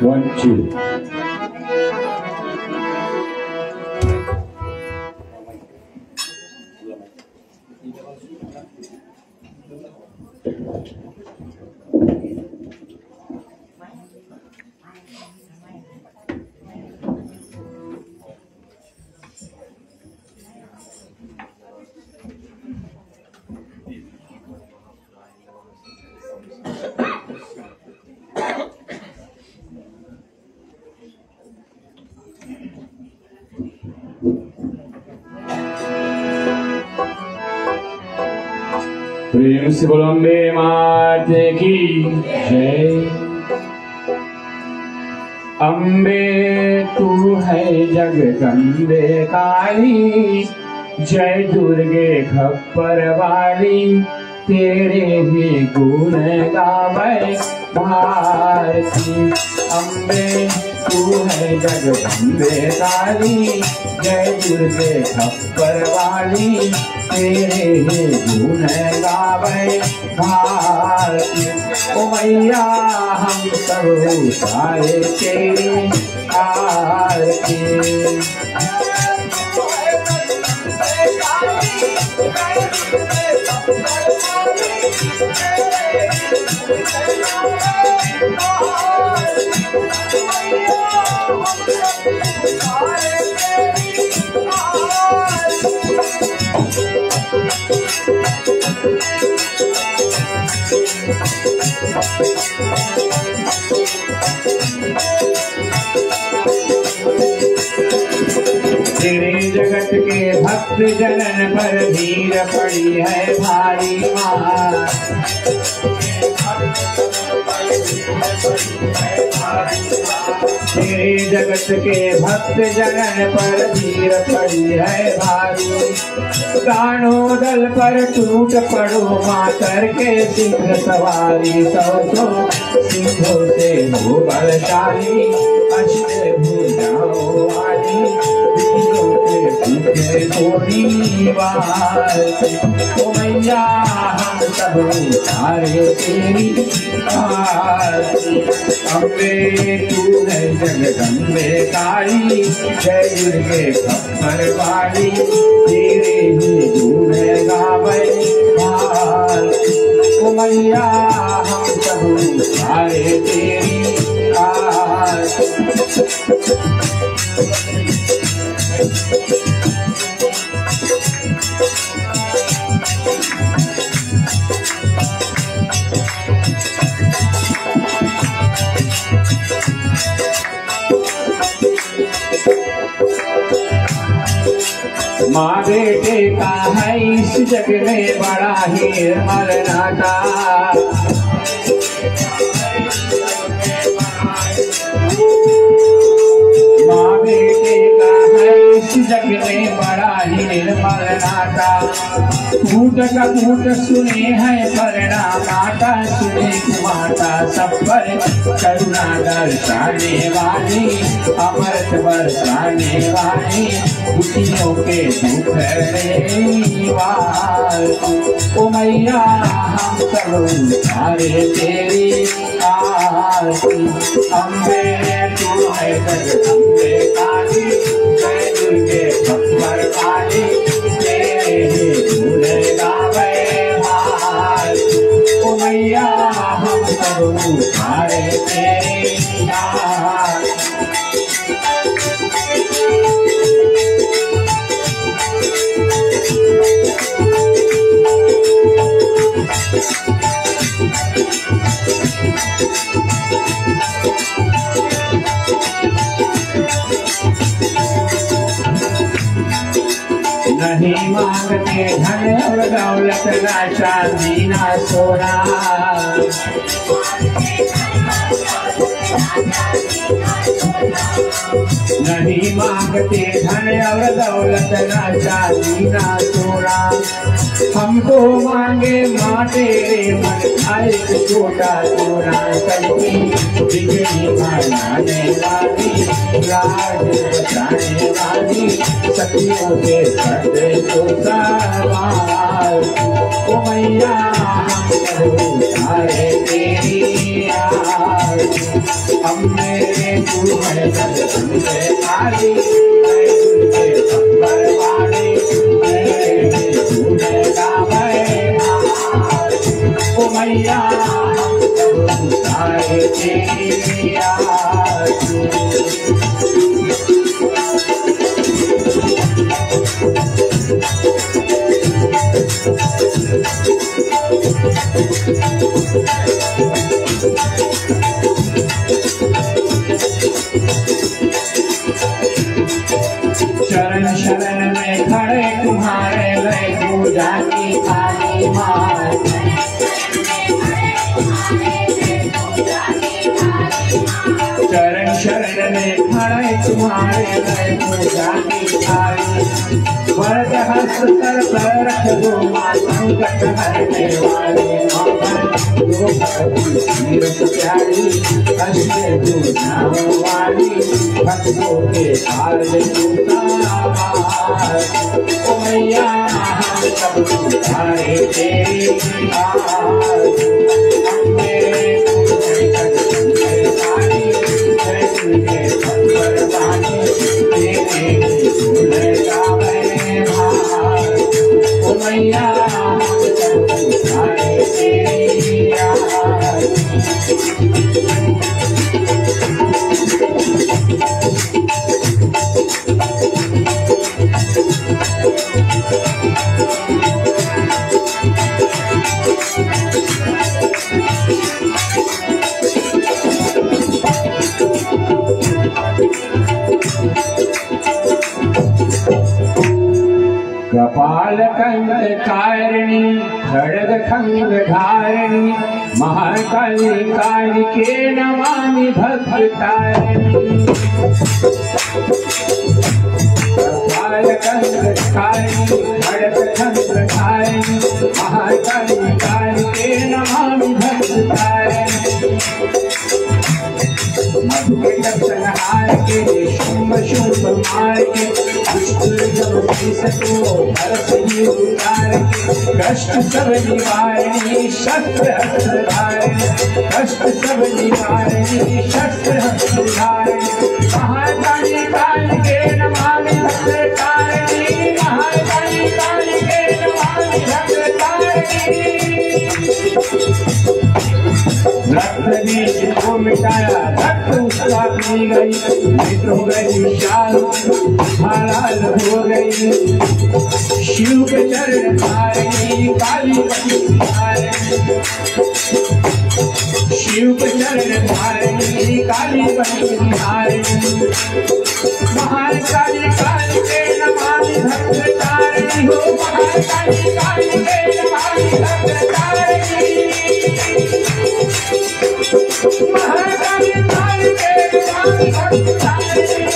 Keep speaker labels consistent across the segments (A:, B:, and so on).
A: 1, 2. प्रेम से बोलो अम्बे माते की जय। अम्बे तू है जगदम्बे काली, जय दुर्गे खप्पर वाली, तेरे ही गुण गावे भारती। अम्बे तू है जगदम्बे काली, जय दुर्गे खप्पर वाली, तेरे ही गुण गावे भारती। ओ मैया हम सब सारे तेरे आरती। तेरे जगत के भक्त जनन पर भीड़ पड़ी है भारी मार। तेरे जगत के भक्त जनन पर भीड़ पड़ी है भारी। गानों दल पर टूट पड़ो मातर के सिंह सवारी। सौ सिंहों से हो बलशाली, अष्ट भुजाओं वाली, थोड़ी बात। ओ मैया हम सब सारे तेरी आरती। अम्बे तू है जगदम्बे काली, जय दुर्गे खप्पर वाली, तेरे ही गुण गावे भारती। ओ मैया हम सब सारे तेरी आरती। माँ बेटे का है इस जग में बड़ा ही निर्मल नाता। माँ बेटे का है इस जग में बड़ा ही निर्मल नाता। कूट का कूट सुने है परना माता, सुने माता सब पर करुणा दर्शाने वाली, अमृत बरसाने वाली, खुशियों के दुख ओ मैया हम सब सारे तेरी आरती। अम्बे तू है जगदम्बे काली, जय दुर्गे खप्पर वाली, तेरे ही गुण गावे भारती। ओ मैया हम सब सारे तेरी आरती। नहीं मांगते धन और दौलत ना चांदी ना सोना। नहीं मांगते धन और दौलत ना चांदी ना सोना। हमको मांगे माँ तेरे मन का एक छोटा सोना। सबकी बिगड़ी बनाने वाली, राज बचाने वाली, सखियों के सदे को सवार। ओ मैया हम सारे तेरी आरती। हमने तू है जगदम्बे काली, मैं तुझे संबर वाली, तू है गावे भार। ओ मैया हम सब सारे तेरी आरती। चरण शरण में खड़े तुम्हारे लय पूजा की थाली मार। चरण शरण में खड़े तुम्हारे लय पूजा की थाली। वरद हस्त सर पर रख दो मां संकट हरने वाले जो भक्ति तीरथ प्यारी, कष्ट दूर वाली, भक्तों के कार्य उतार। ओ मैया हम सब तुम्हारे तेरी आरती। अम्बे तुझे जगदम्बे काली, जय तुझे संबर वाली, तेरे गुण गावे भार। ओ मैया हम सब तुम्हारे तेरी आरती। कपाल कंदकारिणी, खड्ग खंग धारिणी, महाकाली कालिके नमामि भद्रकारिणी। कपाल कंदकारिणी, खड्ग खंग धारिणी, महाकाली कालिके नमामि भद्रकारिणी। संहार के शुंभ शुंभ मार के, दुष्ट जब सको भरत ही उतार के। कष्ट सब निवारणी शस्त्र हस्त धारिणी, कष्ट सब निवारणी शस्त्र हस्त धारिणी। महाकाली कालिके नमामि भद्रकारिणी, महाकाली कालिके नमामि भद्रकारिणी। रक्त बीज को मिटाया, रक्त उसका पी गई, नेत्र हो गई शाल, लाल हो गई। शिव के चरण धारिणी काली बनी धारिणी, शिव के चरण धारिणी काली बनी धारिणी। महाकाली कालिके नमामि भद्रकारिणी, हो महाकाली कालिके नमामि भद्रकारिणी। महाकाली कालिके नमामि भद्रकारिणी।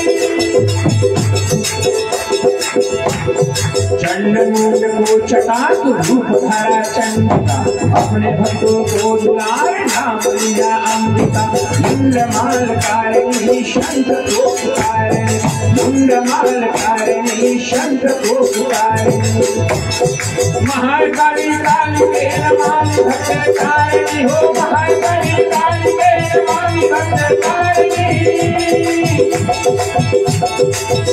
A: चंड मूड को चटाक रूप धरा चंडिका, अपने भक्तों को दुलार नाम लिया अम्बिका। मुंड माल कारिणी शंख को पुकारिणी, मुंड माल कारिणी शंख को पुकारिणी। महाकाली कालिके नमामि भद्रकारिणी, हो महाकाली कालिके नमामि भद्रकारिणी।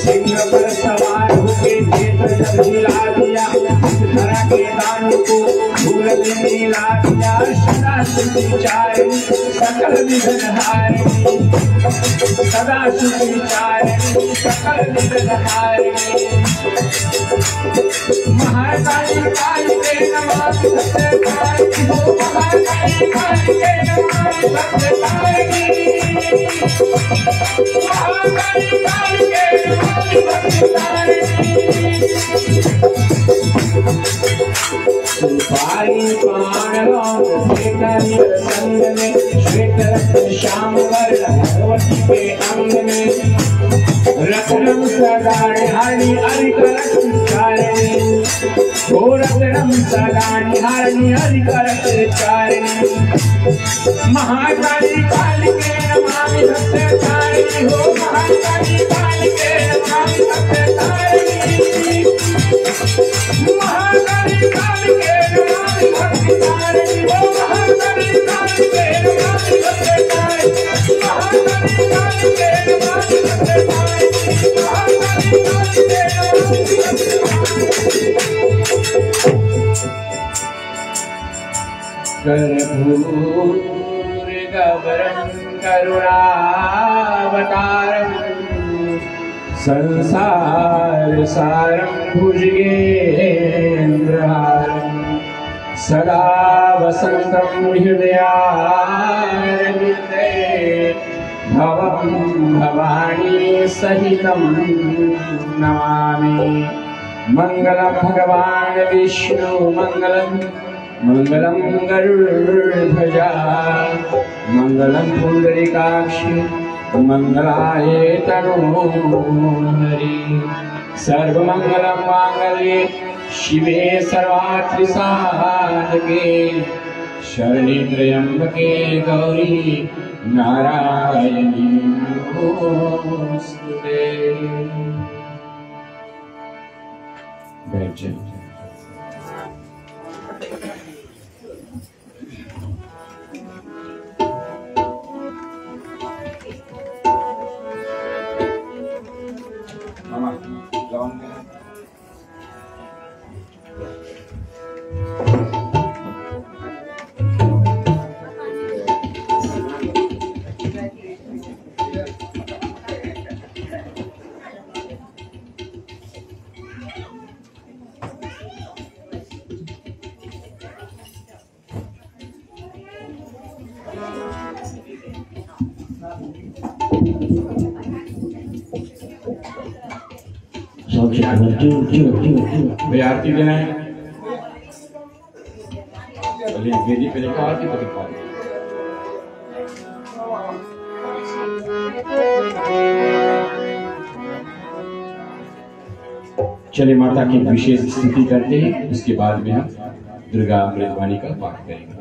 A: सिंह पर सवार होके क्षेत्र जब हिला दिया, धरा के दान को धूल में मिला दिया। सदा सुविचारिणी सकल विघ्न हारिणी, सदा सुविचारिणी सकल विघ्न हारिणी। महाकाली कालिके नमामि भद्रकारिणी, हो महाकाली कालिके नमामि भद्रकारिणी। महाकाली कालिके नमामि भद्रकारिणी। सुपारी पान रौन संग में, श्वेत रत्न श्याम वर्ण भगवती के अंग में। रत्नम सदानि हरि हरि करचारिणी, ओ रत्नम सदानि हरि हरि करचारिणी। महाकाली कालिके नमामि भद्रकारिणी, हो महाकाली कालिके नमामि भद्रकारिणी। महाकाली कालिके नमामि भद्रकारिणी, हो महाकाली कालिके नमामि भद्रकारिणी। महाकाली कालिके कर्पूरगौरं करुणावतारं संसारसारं भुजगेन्द्रहारं सदा वसन्तं हृदयारविन्दे भवं भवानी सहितं नमामि। मंगलम भगवान विष्णु मंगलम मंगलम गरुड़ध्वजा मंगलम पुंडरीकाक्षि मंगलाय तनोहरि। सर्वमंगलम मांगल्ये शिवे सर्वार्थसाधके शरणे त्र्यंबके गौरी नारायणी नमोस्तुते। बैठ जाए। मामा लाऊंगा। भाई आरती देना है। चलिए वेदी पे देखो आरती को दिखा। चलिए माता की विशेष स्तुति करते हैं, उसके बाद में हम दुर्गा अमृतवाणी का पाठ करेंगे।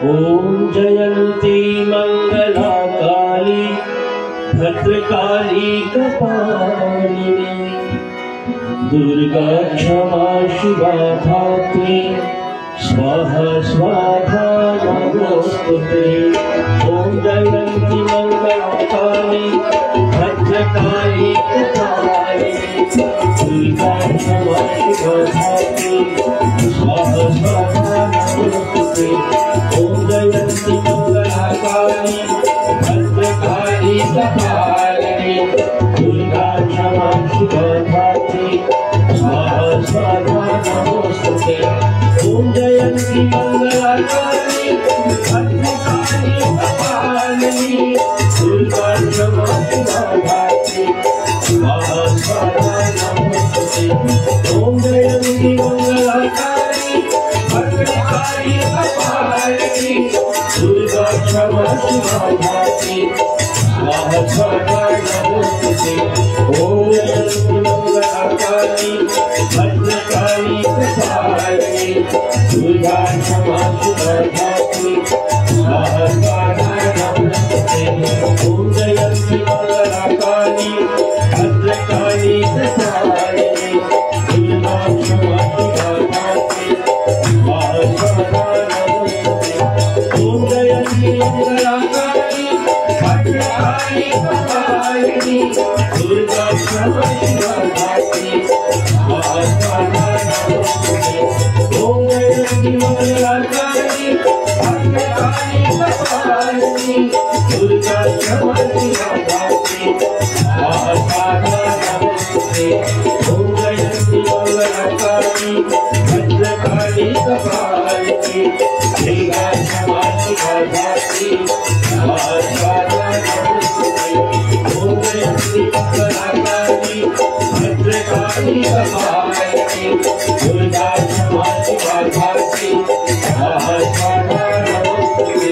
B: ओम जयंती मंगला काली भद्रकाली कपालिनी दुर्गा क्षमा शिवा धात्री स्वाहा स्वाहा नमोस्तुते। ओम जयंती मंगला काली भद्रकाली कपालिनी दुर्गा क्षमा शिवा धात्री स्वाहा स्वाहा नमोस्तुते। ओम जयंती मंगला काली भद्रकाली कपालिनी दुर्गा क्षमा शिवा धात्री स्वाहा स्वाहा नमोस्तुते। ओम जयंती मंगला काली भद्रकाली कपालिनी दुर्गा क्षमा शिवा धात्री स्वाहा स्वाहा नमोस्तुते। ओम जयंती मंगला काली भद्रकाली कपालिनी दुर्गा क्षमा शिवा धात्री स्वाहा स्वाहा नमोस्तुते। ओम जयंती मंगला काली भद्रकाली कपालिनी दुर्गा क्षमा शिवा धात्री स्वाहा स्वाहा नमोस्तुते। ओम जयंती मंगला काली भद्रकाली कपालिनी दुर्गा क्षमा शिवा धात्री स्वाहा स्वाहा नमोस्तुते। ओम जयंती मंगला काली भद्रकाली कपालिनी दुर्गा क्षमा शिवा धात्री स्वाहा स्वाहा नमोस्तुते। ओम जयंती मंगला काली भद्रकाली कपालिनी दुर्गा क्षमा शिवा धात्री स्वाहा स्वाहा नमोस्तुते। ओम जयंती मंगला काली भद्रकाली कपालिनी दुर्गा क्षमा शिवा धात्री स्वाहा स्वाहा नमोस्तुते। ओम जयंती मंगला काली भद्रकाली कपालिनी दुर्गा क्षमा शिवा धात्री स्वाहा स्वाहा नमोस्तुते।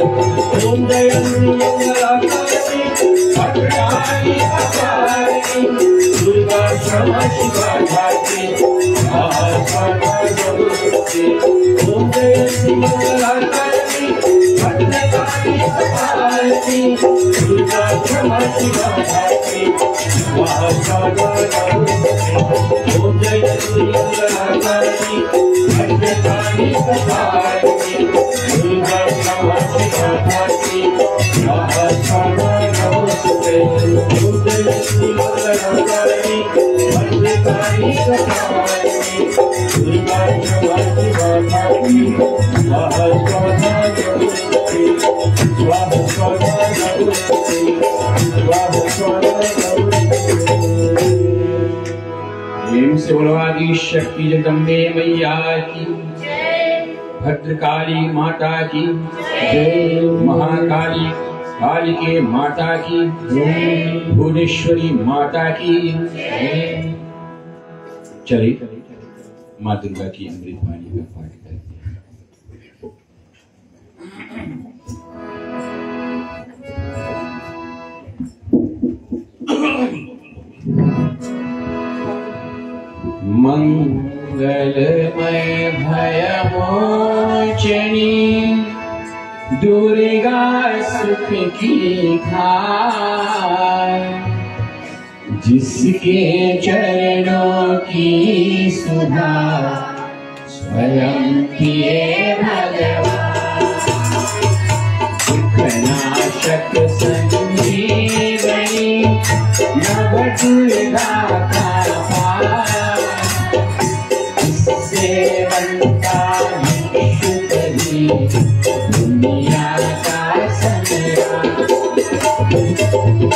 B: ओम जयंती मंगला काली भद्रकाली क्षमा शिवा धात्री ओम जयंती मंगला काली भद्रकाली कपालिनी दुर्गा क्षमा शिवा धात्री ओम जयंती मंगला काली भद्रकाली कपालिनी दुर्गा क्षमा शिवा धात्री
A: से बोलवादी शक्ति जगदम्बे मैया की, भद्रकाली माता की जय, महाकाली कालिके माता की जय, भुवनेश्वरी माता की जय। चलिए माँ दुर्गा की अमृत वाणी का पाठ करते हैं। मंगलमय भयमोचनी दुर्गा सुख की खाए, जिसके चरणों की सुधा स्वयं किए भगवान। दुखनाशक संजीवनी नव दुर्गा का पार, इससे बनता विश्व ही दुनिया का संग्राम।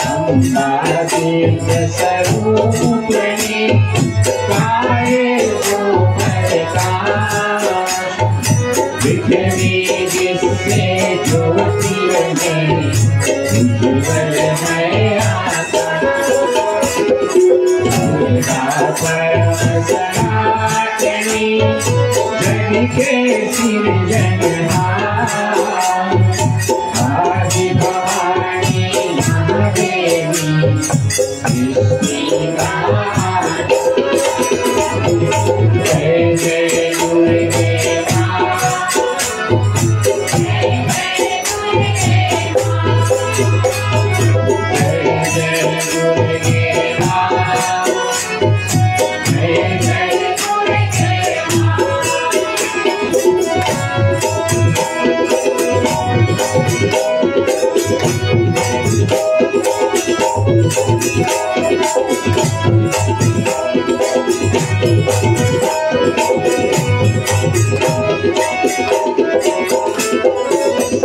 A: अम्बा देव स्वरूपिणी काये वो प्रकाश, पृथ्वी जिससे ज्योति बने उज्ज्वल है आकाश। दुर्गा परम सनातनी जग के सिरजनहार, आदि भवानी महादेवी सृष्टि महान। जय जय दुर्गे माँ, जय जय दुर्गे माँ, जय जय दुर्गे माँ।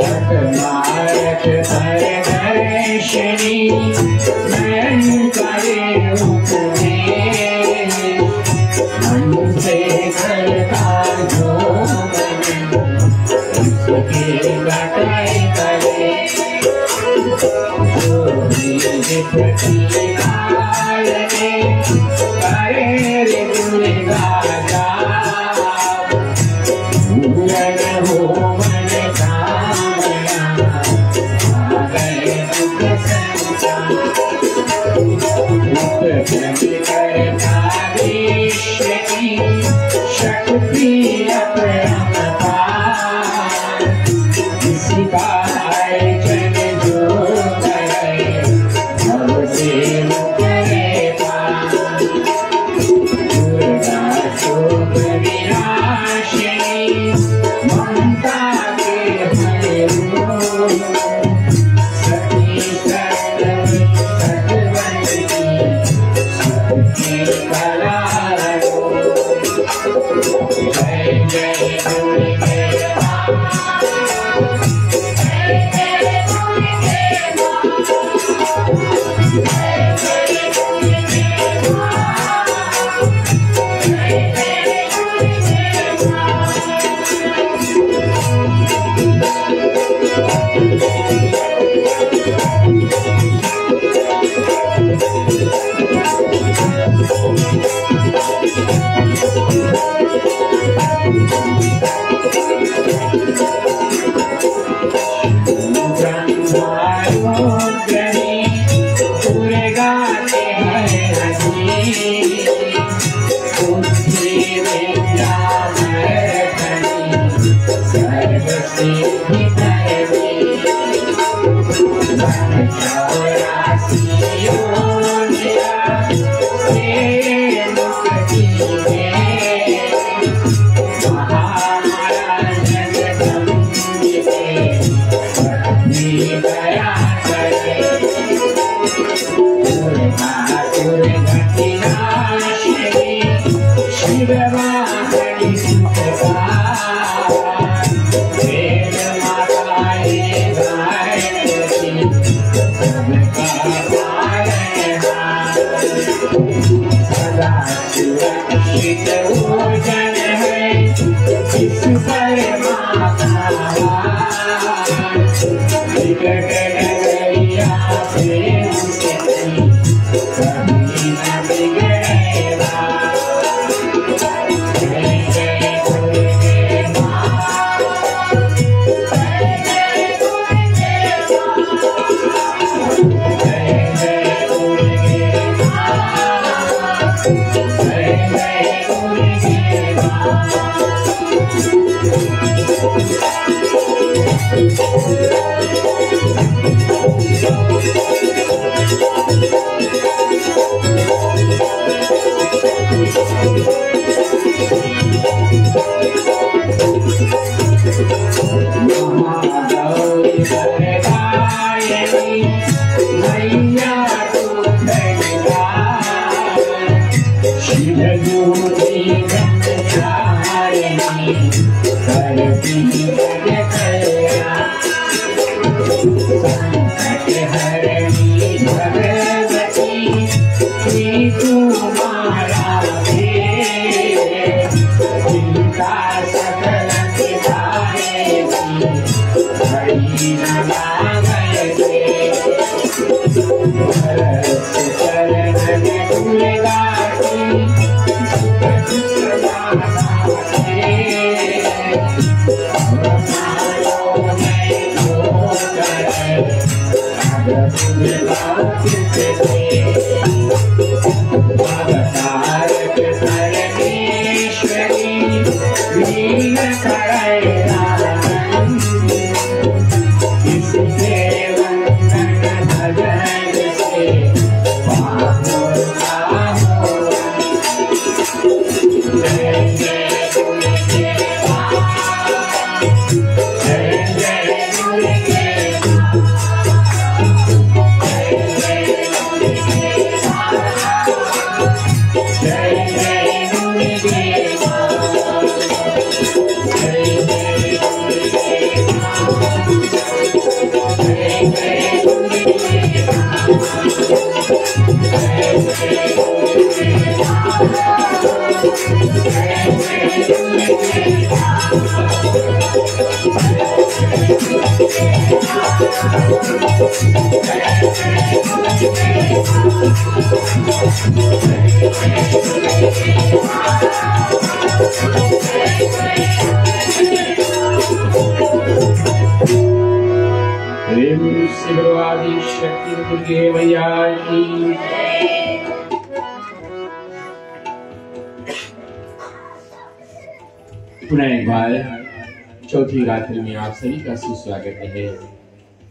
A: सकमारक परदर्शिनी नयन करे रूप में, मन से करता जो मन उसके बटाई करे। जो भी प्रतिहारने करे रे दुर्गा जाप, पूर्ण हो मन कामना, आ गए दुख संसार। उत्पन्न करता विश्व की शक्ति अपरंपार, इसका अर्चन जो करे भव देव स्वर्ग से भीतर में चौरासी योनिया से मुक्ति में महाराज जगदम्बिके पत्नी दया करे दुर्गति नाशिनी शिववाहिनी सुखदाई वेद माताएं गायत्री सबका पालनहार सदा सुरक्षित भोजन है इस पर माता विकट नगरिया प्रेम से कभी न बिगड़ेगा। जय जय दुर्गे माँ, जय जय दुर्गे माँ, जय जय दुर्गे माँ, जय जय दुर्गे माँ। महागौरी वरदायिनी मैया तू शिवजोति ब्रह्मचारिणी करती जगत संकट हरणी भगवती श्री तुम्हारा चिंता सकल हरि नाम चरण तुलगाती शिववादी शक्ति दुर्गे मैया की। पुनः एक बार चौथी रात्रि में आप सभी का सुस्वागत है।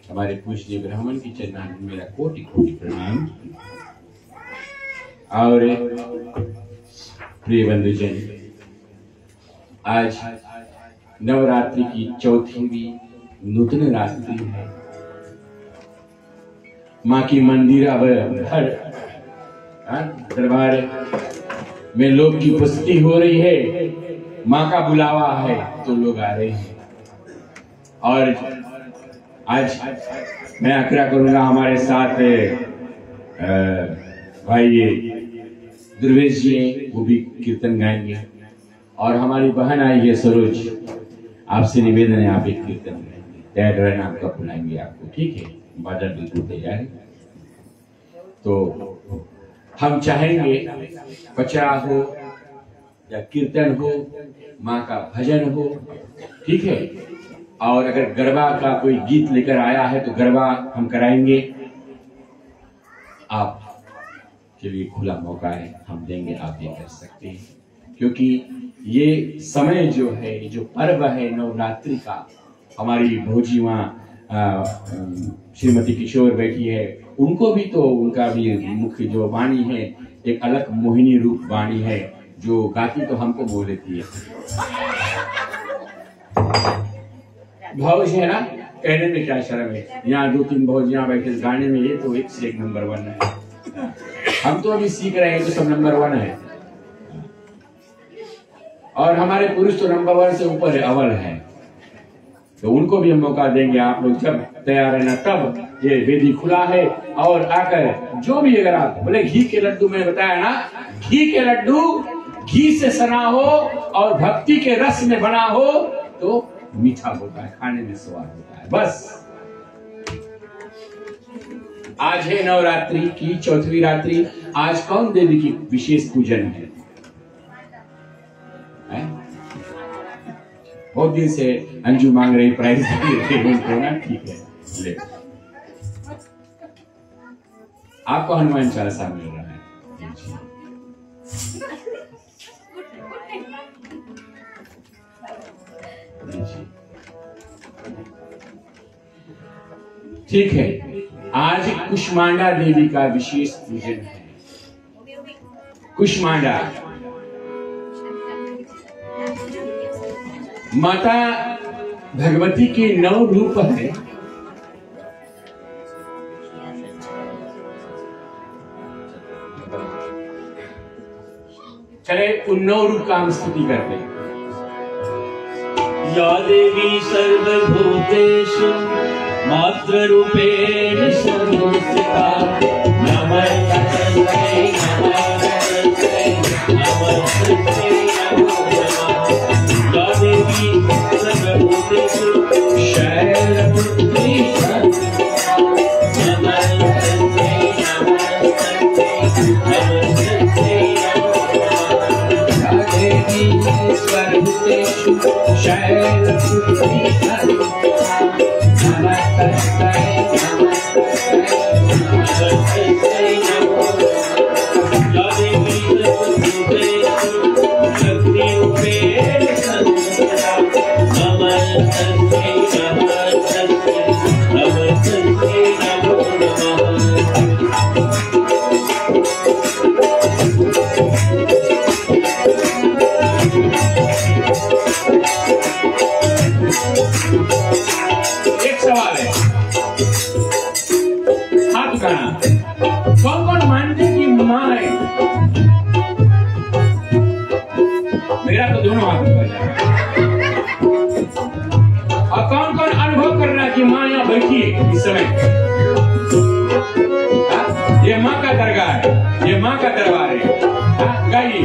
A: हमारे पूज्य ब्राह्मण की चरणान में मेरा कोटि कोटि प्रणाम। और प्रिय बंधुजन, आज नवरात्रि की चौथीवीं नूतन रात्रि है। माँ की मंदिर अब हर दरबार में लोग की उपस्थिति हो रही है। माँ का बुलावा है तो लोग आ रहे हैं। और आज मैं आग्रह करूंगा, हमारे साथ भाई दुर्वेश जी हैं, वो भी कीर्तन गाएंगे। और हमारी बहन आई है सरोज, आपसे निवेदन है आप एक कीर्तन तैयार रहना, आपका बुलाएंगे आपको, ठीक है? बाजा बिल्कुल तैयार है। तो हम चाहेंगे पचरा हो या कीर्तन हो, माँ का भजन हो, ठीक है? और अगर गरबा का कोई गीत लेकर आया है तो गरबा हम कराएंगे। आप के लिए खुला मौका है, हम देंगे, आप ये कर सकते हैं, क्योंकि ये समय जो है, जो पर्व है नवरात्रि का, हमारी भौजी माँ श्रीमती किशोर बैठी है, उनको भी तो उनका भी मुख्य जो वाणी है एक अलग मोहिनी रूप वाणी है, जो गाती तो हमको बोल लेती है। भौज है ना, कहने में क्या शर्म है। यहाँ 2-3 भौजियां बैठे गाने में, ये तो एक से एक नंबर 1 है। हम तो अभी सीख रहे हैं तो सब नंबर 1 है, और हमारे पुरुष तो नंबर 1 से ऊपर है, अव्वल है। तो उनको भी हम मौका देंगे। आप लोग जब तैयार है ना, तब ये वेदी खुला है, और आकर जो भी, अगर आप बोले घी के लड्डू, मैंने बताया ना, घी के लड्डू घी से सना हो और भक्ति के रस में बना हो तो मीठा होता है, खाने में स्वाद होता है। बस आज है नवरात्रि की 4वीं रात्रि। आज कौन देवी की विशेष पूजन है? बहुत दिन से अंजू मांग रही प्राइज उनको ना, ठीक है ले। आपको हनुमान चालीसा मिल रहा है। ठीक है, आज कुष्मांडा देवी का विशेष पूजन है। कुष्मांडा माता भगवती के 9 रूप है। चले उन 9 रूप का हम स्तुति करते हैं।
B: या देवी सर्वभूतेषु मातृरूपेण संस्थिता नमस्ते नमस्ते नमस्ते या देवी सर्वभूतेषु शैलपुत्री नमस्ते नमस्ते
A: या देवी सर्वभूतेषु शैलपुत्री कौन कौन मानते कि माँ है? मेरा तो दोनों हाथ ऊपर जा रहा है। और कौन कौन अनुभव कर रहा है कि माँ यहाँ बैठी है इस समय? ये माँ का दरगाह है, ये माँ का दरबार है। गाइए।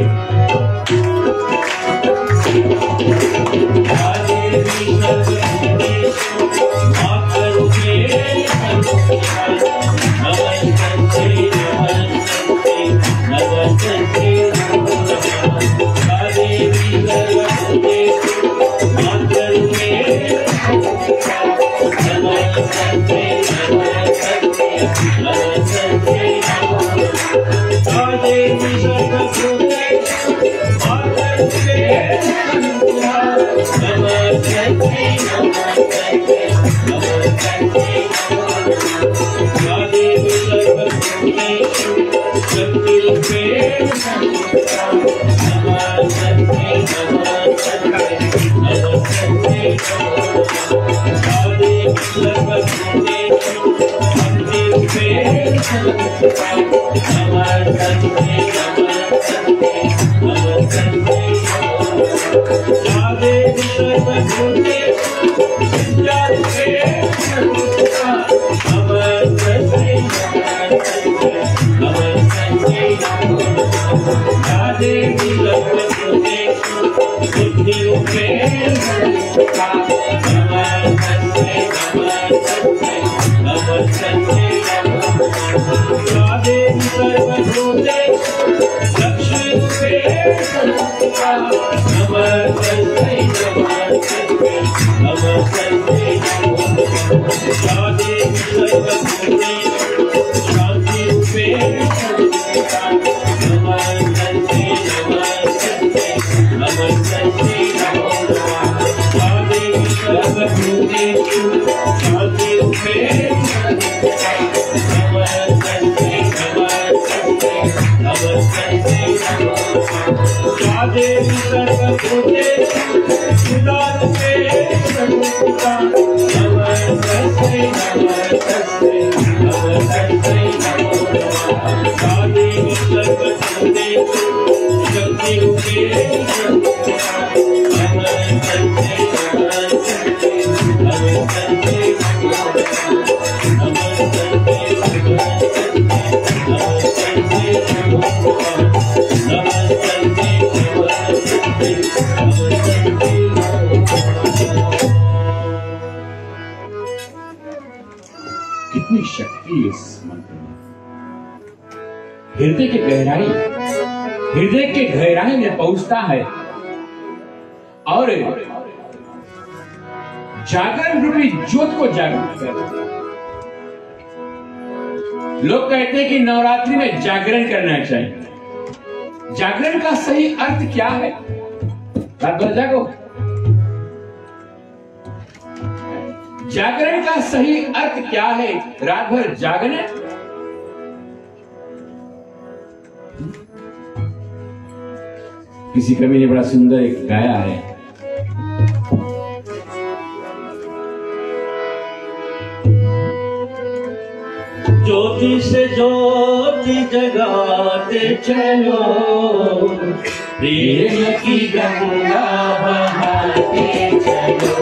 B: सर्वभूतेषु शान्तिरूपेण नमस्ते देवी सर्वभूतेषु सुधारूपेण सर्वभूता नमस्ते देवी सर्वभूतेषु शक्तिरूपेण
A: कितनी शक्ति इस मंत्र में। हृदय के गहराई में पहुंचता है और जागरण रूपी ज्योत को जागृत करता है। लोग कहते हैं कि नवरात्रि में जागरण करना चाहिए। जागरण का सही अर्थ क्या है? रात भर जागो। जागरण का सही अर्थ क्या है? रात भर जागने। किसी कवि ने बड़ा सुंदर एक गाया है।
B: ज्योति से ज्योति जगाते चलो, प्रेम की गंगा बहाते चलो,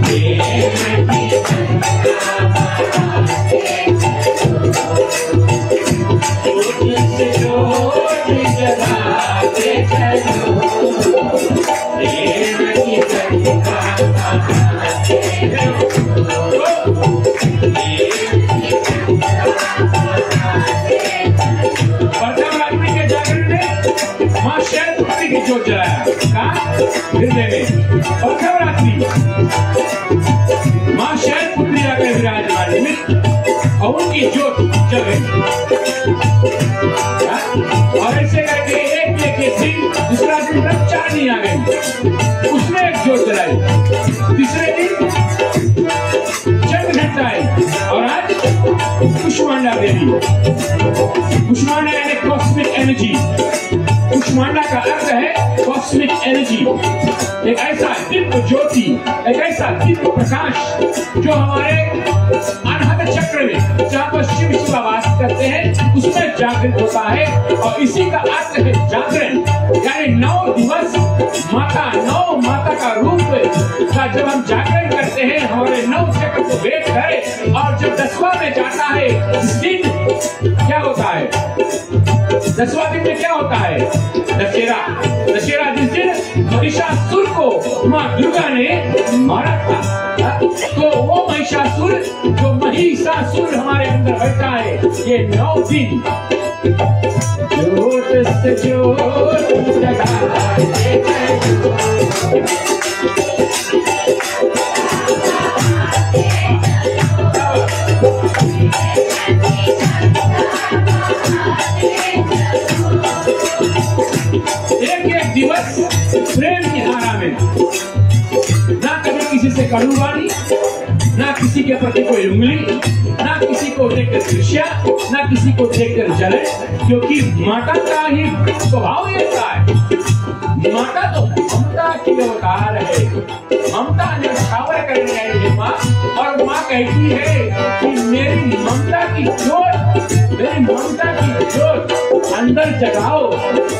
B: प्रेम की गंगा बहाते चलो। ज्योति से ज्योति जगाते चलो, प्रेम की गंगा बहाते चलो।
A: नवरात्रि के जागरण में मां शैलपुत्री की ज्योत जलाया। कहाँ? हृदय में। और नवरात्रि मां शैलपुत्री आकर विराजमान और उनकी ज्योत जल गई। और ऐसे करके एक दिन दूसरा दिन तक 4 दिन आ गए। उसने एक ज्योत जलाई। तीसरे दिन चंद्र घंटा आई। और आज कुष्मांडा देवी। कुष्मांडा यानी कॉस्मिक एनर्जी। कुष्मांडा का अर्थ है कॉस्मिक एनर्जी। एक ऐसा दिव्य ज्योति, एक ऐसा दिव्य प्रकाश जो हमारे अनाहत चक्र में, जहाँ पर शिव शिवा वास करते हैं, उसमें जागृत होता है। और इसी का अर्थ है जागरण, यानी 9 दिवस नौ माता का रूप का जब हम जागरण करते हैं, हमारे 9 चक्र को वेद करें। और जब 10वां में जाता है, इस दिन क्या होता है? 10वां दिन में क्या होता है? दशहरा जिस दिन महिषासुर को मां दुर्गा ने मारा था। तो वो महिषासुर हमारे अंदर बैठा है। ये 9 दिन ज्योत से ज्योत जगाते एक दिवस प्रेम की धारा में, ना कभी किसी से कड़ू वाणी, ना किसी के प्रति कोई उंगली, ना किसी को देखकर ईर्ष्या, ना किसी को देखकर जलन, क्योंकि माता का ही स्वभाव ऐसा है। माता तो ममता की अवतार है। ममता न्यौछावर करने आई है माँ। और माँ कहती है कि मेरी ममता की ज्योत अंदर जगाओ,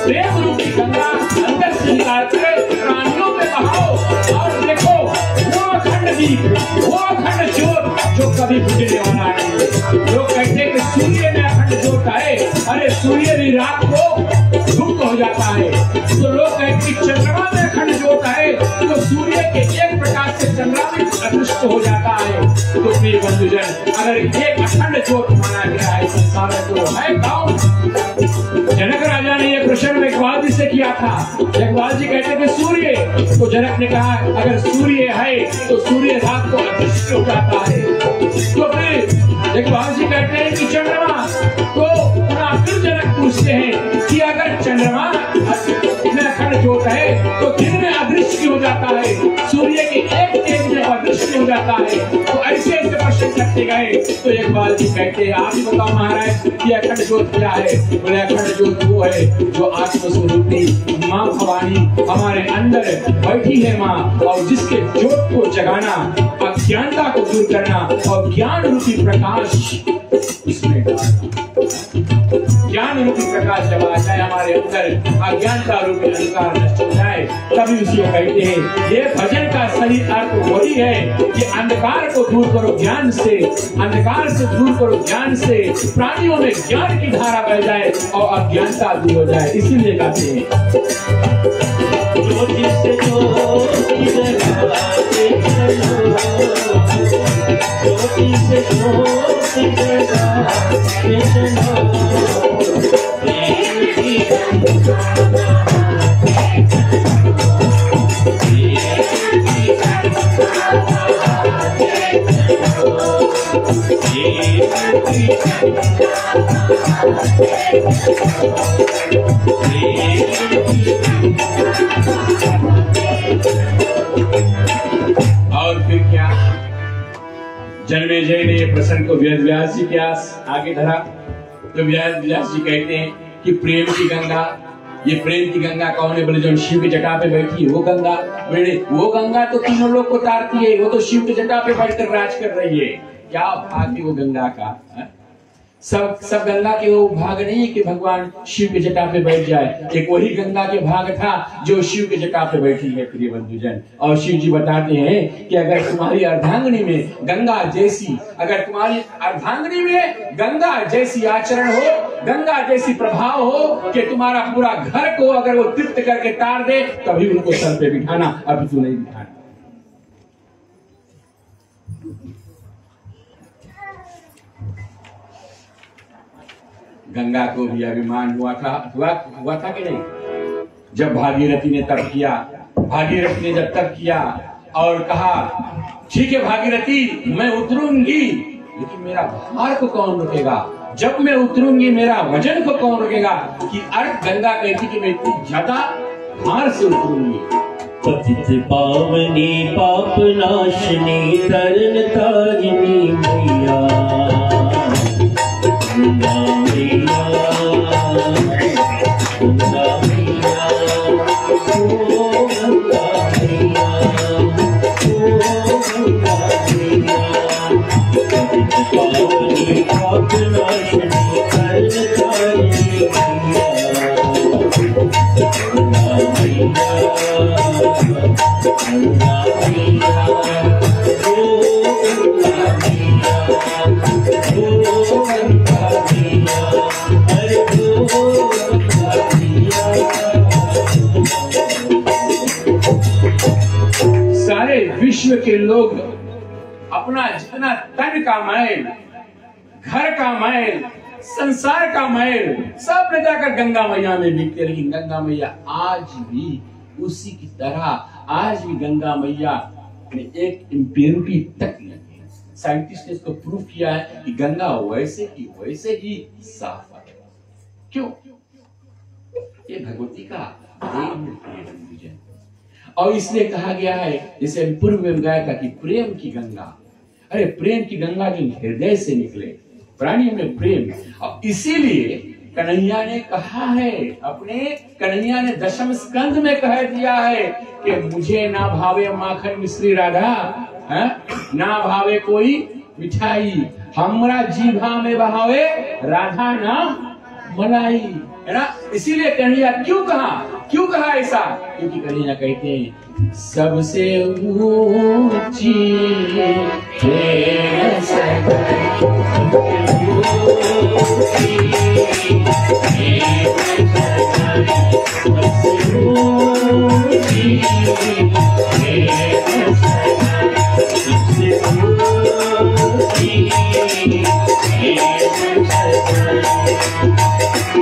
A: प्रेम रूपी गंगा अंदर से निकाल कर प्राणियों में बहाओ। और देखो वो अखंड दीप, वो अखंड ज्योत जो कभी बुझने वाला नहीं। लोग कहते हैं कि सूर्य में अखंड ज्योत है। अरे सूर्य भी रात को धूप हो जाता है। तो लोग कहते हैं चंद्रमा में अखंड ज्योत है, तो सूर्य के एक प्रकाश से चंद्रमा भी अदृश्य हो जाता है। तो मेरे बंधुजन, अगर एक अखंड ज्योत माना गया है संसार में, तो है कौन? जनक राजा ने यह प्रश्न मेघवाल जी से किया था। मेघवाल जी कहते थे सूर्य। तो जनक ने कहा अगर सूर्य है तो सूर्य रात को अदृश्य हो जाता है। तो फिर मेघवाल जी कहते हैं कि चंद्रमा। तो फिर जनक पूछते हैं कि अगर चंद्रमा में अखंड ज्योत है तो दिन में अदृश्य हो जाता है। है, सूर्य के एक तेज में अदृश्य हो जाता है। तो ऐसे ऐसे प्रश्न करते गए तो एक बार जी कहते हैं, आप ही बताओ महाराज कि अखंड ज्योत क्या है? बोले अखंड ज्योत वो है जो आत्मस्वरूपी माँ भवानी हमारे अंदर बैठी है माँ, और जिसके ज्योत को जगाना, अज्ञानता को दूर करना और ज्ञान रूपी प्रकाश उसमें ज्ञान रूपी प्रकाश जब आ जाए हमारे अंदर, अज्ञानता रूपी अंधकार नष्ट हो जाए, तभी उसी को कहते हैं। ये भजन का सही अर्थ वही है कि अंधकार को दूर करो ज्ञान से, अंधकार से दूर करो ज्ञान से, प्राणियों में ज्ञान की धारा बह जाए और अज्ञानता दूर हो जाए। इसीलिए कहते हैं और फिर क्या, जन्मेजय ने प्रसंग को व्यास जी के आगे धरा। तो व्यास जी कहते हैं कि प्रेम की गंगा, ये प्रेम की गंगा कौन है? बोले जो शिव की जटा पे बैठी है वो गंगा। बोले वो गंगा तो तीनों लोग को तारती है, वो तो शिव की जटा पे बैठकर राज कर रही है। क्या भाग है वो गंगा का? सब गंगा के वो भाग नहीं है कि भगवान शिव के जटा पे बैठ जाए। एक वही गंगा के भाग था जो शिव के जटा पे बैठी है प्रिय बंधुजन। और शिव जी बताते हैं कि अगर तुम्हारी अर्धांगिनी में गंगा जैसी, अगर तुम्हारी अर्धांगिनी में गंगा जैसी आचरण हो, गंगा जैसी प्रभाव हो कि तुम्हारा पूरा घर को अगर वो तृप्त करके तार दे, तभी उनको सर पे बिठाना, अभी तो नहीं बिठाना। गंगा को भी अभिमान हुआ था कि नहीं? जब भागीरथी ने तप किया, भागीरथी ने जब तप किया और कहा ठीक है भागीरथी मैं उतरूंगी, लेकिन मेरा भार को कौन रोकेगा? जब मैं उतरूंगी मेरा वजन को कौन रोकेगा? कि अर्थ गंगा कहती कि मैं इतनी ज्यादा भार से उतरूंगी।
B: पतित पावनी पाप नाशनी तरन तारिणी मैया, गंगा मैया, गंगा मैया, ओ गंगा मैया, ओ गंगा मैया, पतित पावनी पाप नाशनी तरन तारिणी मैया, गंगा मैया, गंगा मैया, ओ गंगा मैया, ओ गंगा मैया, अरे ओ गंगा मैया।
A: सारे विश्व के लोग अपना जितना तन का मैल, घर का मैल, संसार का मैल सब ले जाकर गंगा मैया में बिकते, लेकिन गंगा मैया आज भी उसी की तरह, आज भी गंगा मैया ने एक इम्प्योरिटी तक नहीं है। साइंटिस्ट ने इसको प्रूव किया है कि गंगा वैसे ही साफ है। क्यों? ये भगवती का प्रेम है। और इसलिए कहा गया है, जैसे पूर्व में गाया था कि प्रेम की गंगा, अरे प्रेम की गंगा जो हृदय से निकले, प्राणियों में प्रेम। और इसीलिए कन्हैया ने कहा है, अपने कन्हैया ने दशम स्कंद में कह दिया है कि मुझे ना भावे माखन मिश्री राधा, है ना भावे कोई मिठाई, हमरा जीभा में बहावे राधा ना मलाई, है ना। इसीलिए कन्हैया क्यों कहा ऐसा? क्योंकि कन्हैया कहते हैं सबसे ऊंची प्रेम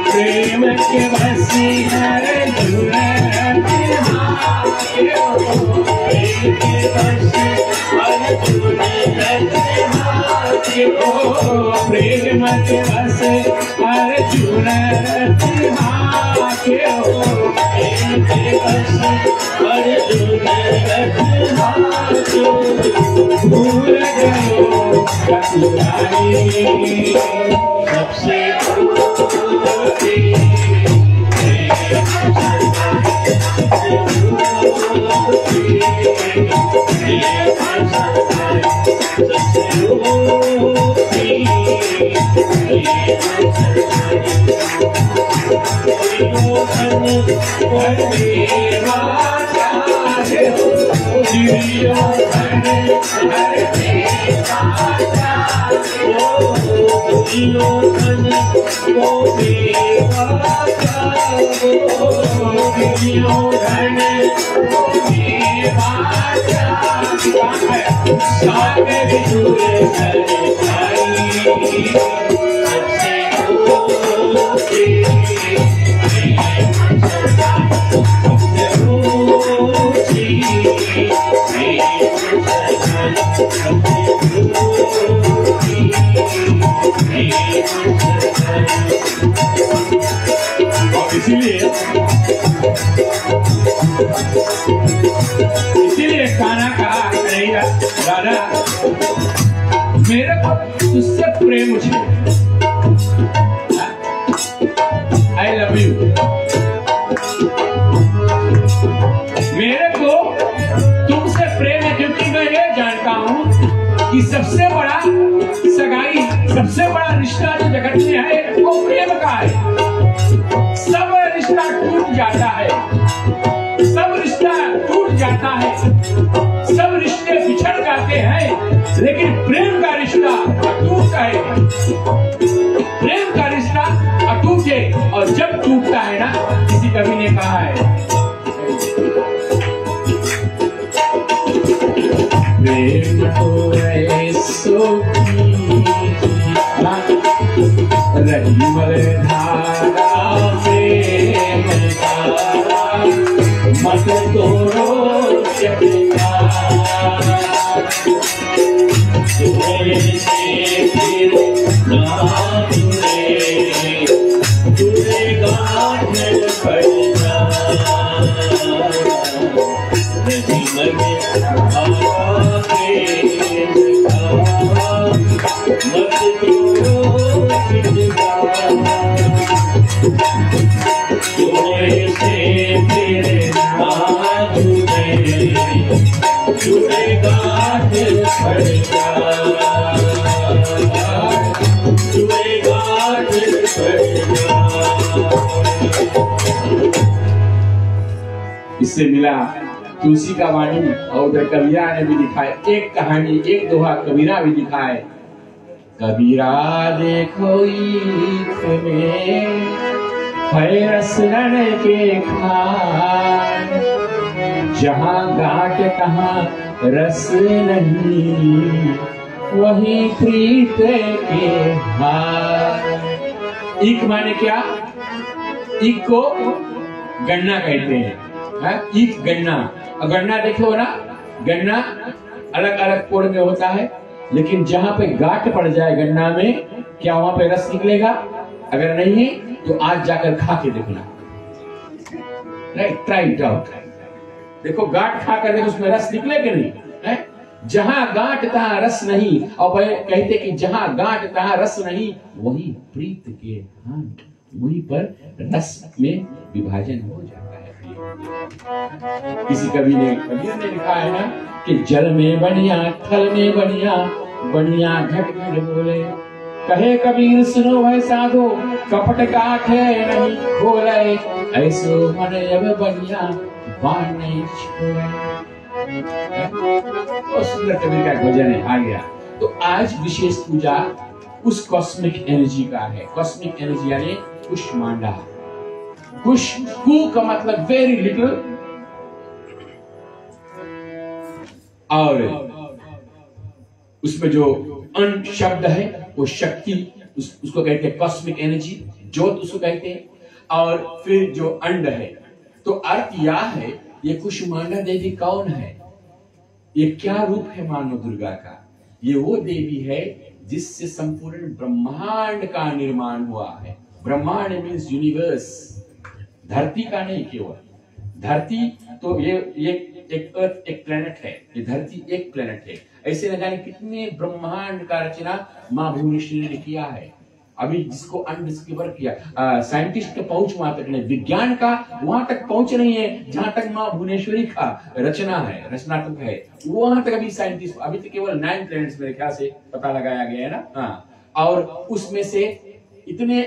A: प्रेम के वसीले प्रेम के बस अर्जुन के हो, प्रेम के बस अर्जुन भूल गयो चतुराई
B: सबसे छोटी
A: इसीलिए कान्हा कहा नहीं राधा मेरे को तुझसे प्रेम मुझे आई लव यू मेरे को तुमसे प्रेम है क्योंकि मैं ये जानता हूं कि सबसे बड़ा सगाई सबसे बड़ा रिश्ता जो जगत में है वो प्रेम का है। सब रिश्ता टूट जाता है सब रिश्ता टूट जाता है सब रिश्ते बिछड़ जाते हैं लेकिन प्रेम का रिश्ता अटूट है। प्रेम का रिश्ता अटूट है और जब टूटता है ना किसी कवि ने कहा है प्रेम तो ऐसो रही मलधारा प्रेम का मत तोड़ो चटका
B: तुझे से फिर ना तुझे गाँठ पड़ना नहीं मने आके मत तोड़ो चिटका तुझे से फिर ना तुझे गाँठ पड़ना तुझे गाँठ पड़ना।
A: इससे मिला तुलसी का वाणी और उधर कबीरा ने भी लिखा है एक कहानी एक दोहा कबीरा भी लिखा है कबीरा देखो ईख में है रस रण के खान जहाँ गांठ तहाँ रस नहीं वही प्रीत के हार। ईख माने क्या ईख को गन्ना कहते हैं ईख गन्ना और गन्ना देखो ना गन्ना अलग अलग कोण में होता है लेकिन जहां पे गांठ पड़ जाए गन्ना में क्या वहां पे रस निकलेगा अगर नहीं है तो आज जाकर खा के देखना राइट ट्राई इट आउट देखो गांठ खा कर देखो उसमें रस निकले कि नहीं है जहां गांठ तहां रस नहीं और कहते कि जहां गांठ तहां रस नहीं वही प्रीत के हाथ वहीं पर रस में विभाजन हो जाता है। किसी कबीर ने लिखा है ना कि जल में बनिया थल में बनिया बनिया घट घट बोले कहे कबीर सुनो भाई साधो कपट काठ है नहीं बोले ऐसो मन अब बनिया बाण नहीं छोड़े। और सुंदर कबीर का भजन है आ गया। तो आज विशेष पूजा उस कॉस्मिक एनर्जी का है। कॉस्मिक एनर्जी यानी कुष्मांडा। कुश कु का मतलब वेरी लिटिल और उसमें जो अन शब्द है वो शक्ति उसको कहते हैं कॉस्मिक एनर्जी ज्योत उसको कहते हैं और फिर जो अंड है तो अर्थ यह है ये कुष्मांडा देवी कौन है ये क्या रूप है मानो दुर्गा का ये वो देवी है जिससे संपूर्ण ब्रह्मांड का निर्माण हुआ है। ब्रह्मांड मीन्स यूनिवर्स धरती का नहीं केवल धरती तो ये एक अर्थ एक प्लेनेट है, ये धरती एक प्लेनेट है। ऐसे न जाने कितने ब्रह्मांड का रचना माँ भुवनेश्वरी ने किया है। अभी जिसको अनडिस्कवर किया, साइंटिस्ट का पहुंच वहां तक नहीं, विज्ञान का वहां तक पहुंच नहीं है जहां तक माँ भुवनेश्वरी का रचना है, रचनात्मक है, वहां तक अभी साइंटिस्ट, अभी तक केवल 9 प्लैनेट्स मेरे ख्याल से पता लगाया गया है ना। हाँ, और उसमें से इतने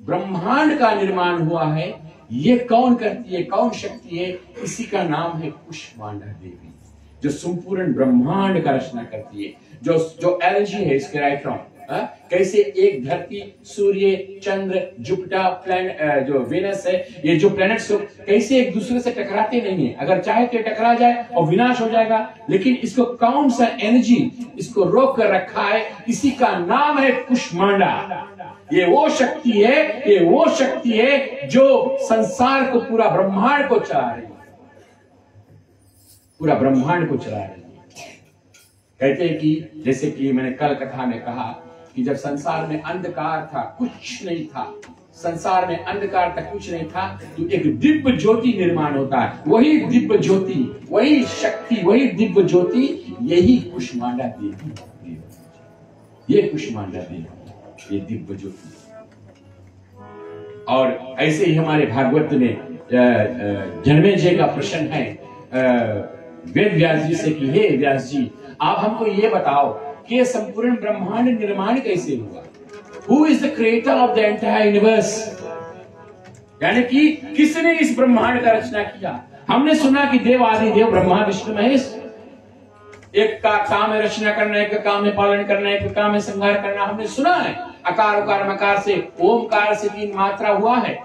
A: ब्रह्मांड का निर्माण हुआ है, ये कौन करती है, कौन शक्ति है? इसी का नाम है कुष्मांडा देवी, जो संपूर्ण ब्रह्मांड का रचना करती है। जो एनर्जी है इसके राइट फ्रॉम, कैसे एक धरती, सूर्य, चंद्र, जुपिटर, जो वेनस है, ये जो प्लैनेट्स कैसे एक दूसरे से टकराते नहीं है। अगर चाहे तो टकरा जाए और विनाश हो जाएगा, लेकिन इसको कौन सा एनर्जी इसको रोक कर रखा है, इसी का नाम है कुष्मांडा। ये वो शक्ति है, ये वो शक्ति है जो संसार को, पूरा ब्रह्मांड को चला रही है, पूरा ब्रह्मांड को चला रही है। कहते हैं कि जैसे कि मैंने कल कथा में कहा कि जब संसार में अंधकार था, कुछ नहीं था, संसार में अंधकार तक कुछ नहीं था, तो एक दिव्य ज्योति निर्माण होता है। वही दिव्य ज्योति, वही शक्ति, वही दिव्य ज्योति, यही कुष्मांडा देवी, ये कुष्मांडा देवी, ये दिव्य ज्योति। और ऐसे ही हमारे भागवत में जन्मेजय का प्रश्न है वेद व्यास जी से कि हे व्यास जी, आप हमको ये बताओ कि संपूर्ण ब्रह्मांड निर्माण कैसे हुआ? Who is the creator of the entire universe? यानी कि किसने इस ब्रह्मांड का रचना किया? हमने सुना कि देव आदि देव ब्रह्मा विष्णु महेश, एक का काम है रचना करना, एक का काम है पालन करना, एक का काम है संहार करना, हमने सुना है। अकार उकार मकार से ओमकार से 3 मात्रा हुआ है,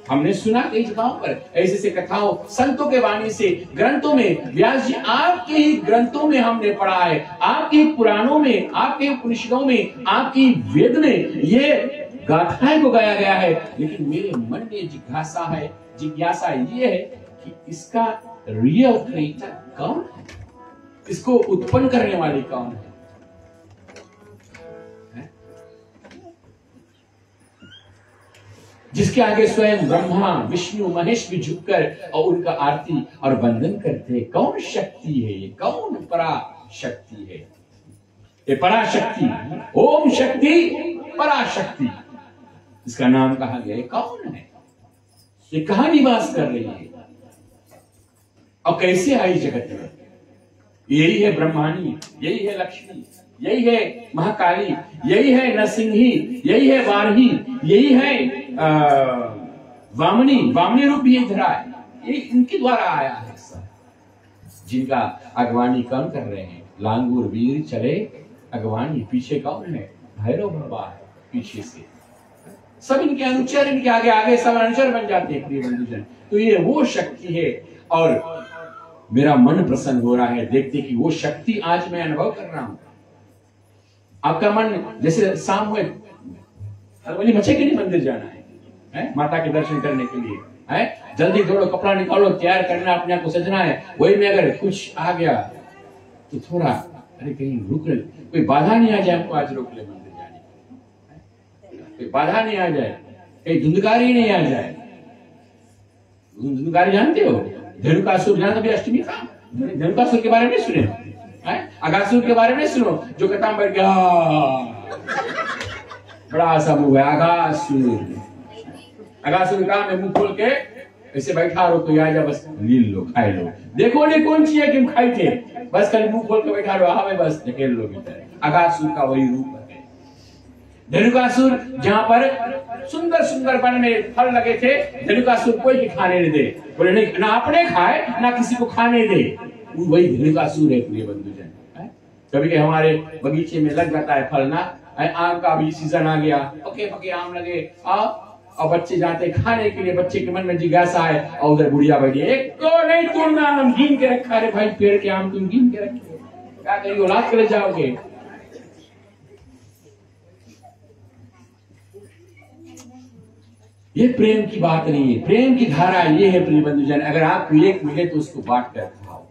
A: हमने सुना कई जगहों पर, ऐसे से कथाओं संतों के वाणी से, ग्रंथों में, व्यास जी आपके ही ग्रंथों में हमने पढ़ा है, आपके पुराणों में, आपके उपनिषदों में, आपकी वेद में ये गाथाएं को गाया गया है। लेकिन मेरे मन में जिज्ञासा ये है कि इसका रियल क्रिएटर कौन है? इसको उत्पन्न करने वाले कौन है? जिसके आगे स्वयं ब्रह्मा विष्णु महेश भी झुककर और उनका आरती और वंदन करते हैं। कौन शक्ति है ये? कौन पराशक्ति है? ये पराशक्ति, ओम शक्ति पराशक्ति, इसका नाम कहा गया है। कौन है ये? कहां निवास कर रही है और कैसे आई जगत में? यही है ब्रह्माणी, यही है लक्ष्मी, यही है महाकाली, यही है नरसिंही, यही है वारही, यही है वामनी रूप भी इधर आए, ये इनके द्वारा आया है सब। जिनका अगवानी कौन कर रहे हैं? लांगूर वीर चले अगवानी, पीछे कौन है? भैरव बाबा है पीछे से। सब इनके अनुचर, इनके आगे आगे सब अनुचर बन जाते हैं प्रिय बंधुजन। तो ये वो शक्ति है और मेरा मन प्रसन्न हो रहा है देखते कि वो शक्ति आज मैं अनुभव कर रहा हूं। आपका मन जैसे शाम हुए बोली बच्चे के लिए मंदिर जाना है, माता के दर्शन करने के लिए है, जल्दी दौड़ो, कपड़ा निकालो, तैयार करना, अपने आप को सजना है। वही में अगर कुछ आ गया तो थोड़ा अरे कहीं रुक ले, कोई बाधा नहीं आ जाए हमको आज रोक ले मंदिर जाने, कोई बाधा नहीं आ जाए, कहीं धुंधकारी नहीं आ जाए। धुंधकारी जानते हो? धेनुकासुर जानते? अभी अष्टमी था, धेनुकासुर के बारे में सुने? अगासुर के बारे में सुनो, जो कथा बैठ गया बड़ा सा मुंह है अगासुर। अगासुर का मैं मुंह खोल के ऐसे बैठा रहो तो आ जा, बस लील लो, खाए लो, देखो नहीं कौन सी है कि हम खाई थे, बस खाली मुंह खोल के बैठा रहो, हाँ बस ढकेल लो भीतर। अगासुर का वही रूप है। धेनुकासुर जहां पर सुंदर सुंदर वन में फल लगे थे, धेनुकासुर कोई भी खाने नहीं दे, बोले नहीं, ना अपने खाए ना किसी को खाने दे, वही धेनुकासुर है प्रिय बंधुजन। कभी हमारे बगीचे में लग जाता है फल ना, आम का भी सीजन आ गया, पके पके आम लगे, और बच्चे जाते खाने के लिए, बच्चे के मन में जिज्ञासा है, और उधर बुढ़िया बैठी, एक तो नहीं तोड़ना, हम गिन के रखा रे भाई, पेड़ के आम तुम गिन के रखे, क्या करिए औलाद के ले जाओगे? ये प्रेम की बात नहीं है, प्रेम की धारा ये है प्रिय बंधुजन, अगर आपको एक मिले तो उसको बांट कर खाओ।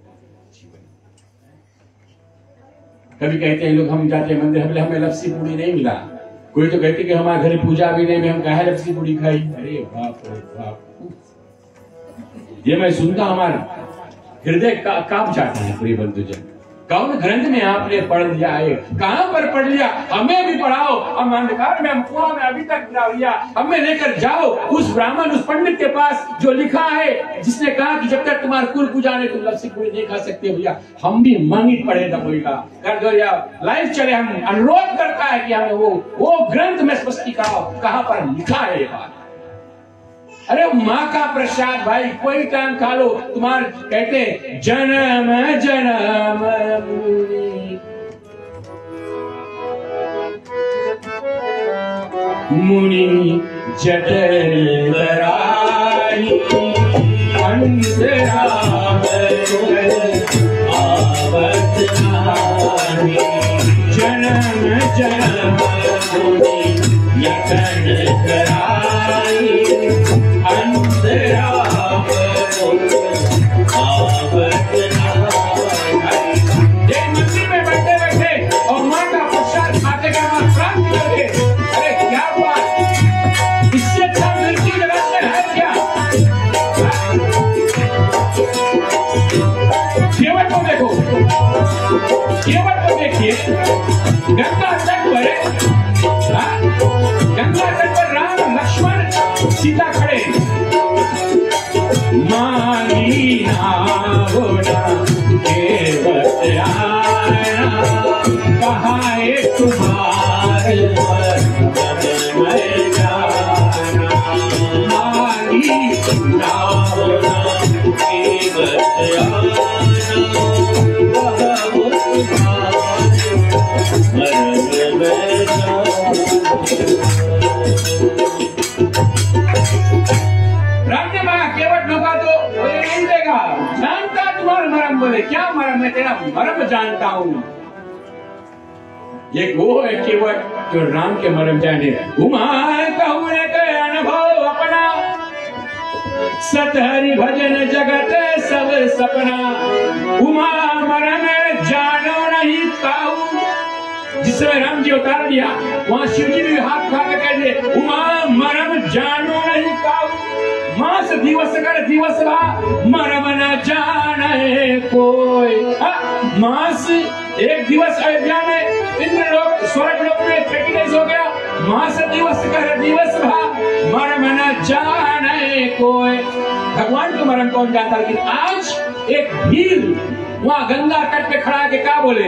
A: कभी कहते हैं लोग, हम जाते हैं मंदिर, हमें लपसी पूड़ी नहीं मिला, कोई तो कहते कि हमारे घर पूजा भी नहीं, हम कहा लपसी पूड़ी खाई। अरे बाप रे बाप, ये मैं सुनता हमारे हृदय कांप जाता है। प्रिय बंधुजन, कौन ग्रंथ में आपने पढ़ लिया है, कहां पर पढ़ लिया? हमें भी पढ़ाओ। हम अंधकार में, हम कुआं में अभी तक गिरा हुआ, हमें लेकर जाओ उस ब्राह्मण, उस पंडित के पास जो लिखा है, जिसने कहा कि जब तक तुम्हारे कुल पूजा नहीं तुम लस्सी पूरी नहीं खा सकते। भैया हम भी मांगी पढ़े दबोएगा कर दो या लाइव चले। हम अनुरोध करता है कि हमें वो ग्रंथ में स्पष्ट कहां पर लिखा है ये बात। अरे माँ का प्रसाद भाई, कोई टाइम खा लो। तुम्हारे कहते जन्म जन्म मुनि जटन कराई, अंतरा आवत नाही। जन्म जन्म मुनि जटन कराई, अंतरा आवत नाही। मंदिर में बैठे बैठे और माँ का प्रसाद खाते का माँ प्राप्त करके, अरे क्या हुआ? इससे अच्छा मृत्यु जगत में है क्या? केवट को देखो, केवट को देखिए, गंगा तट पर, गंगा तट पर राम लक्ष्मण सीता खड़े। मानी होना केवट आया, कहा तुम्हारे मैं जाना। मानी होना केवट आया, राज्य में केवट ढोका तो नहीं देगा। जानता तुम्हारा मरम, बोले क्या मरम? मैं तेरा मरम जानता हूँ। ये वो है केवट जो राम के मरम जाने। उमा कहूँ के अनुभव अपना, सतहरि भजन जगत सब सपना। उमा मरम जानो नहीं काऊ। जिस समय राम जी उतार दिया, वहां शिव जी भी हाथ खा के कह दिए, उमा मरम जानो नहीं काऊ। मास दिवस कर दिवस भा, मरम न जाने कोई। मास एक दिवस अयोध्या में इंद्र लोक स्वर्ग लोक में 30 डेज हो गया। मास दिवस कर दिवस भा, मरम न जाने कोई। भगवान को मरम कौन जानता? लेकिन आज एक भीड़ वहां गंगा तट पे खड़ा है कि क्या बोले?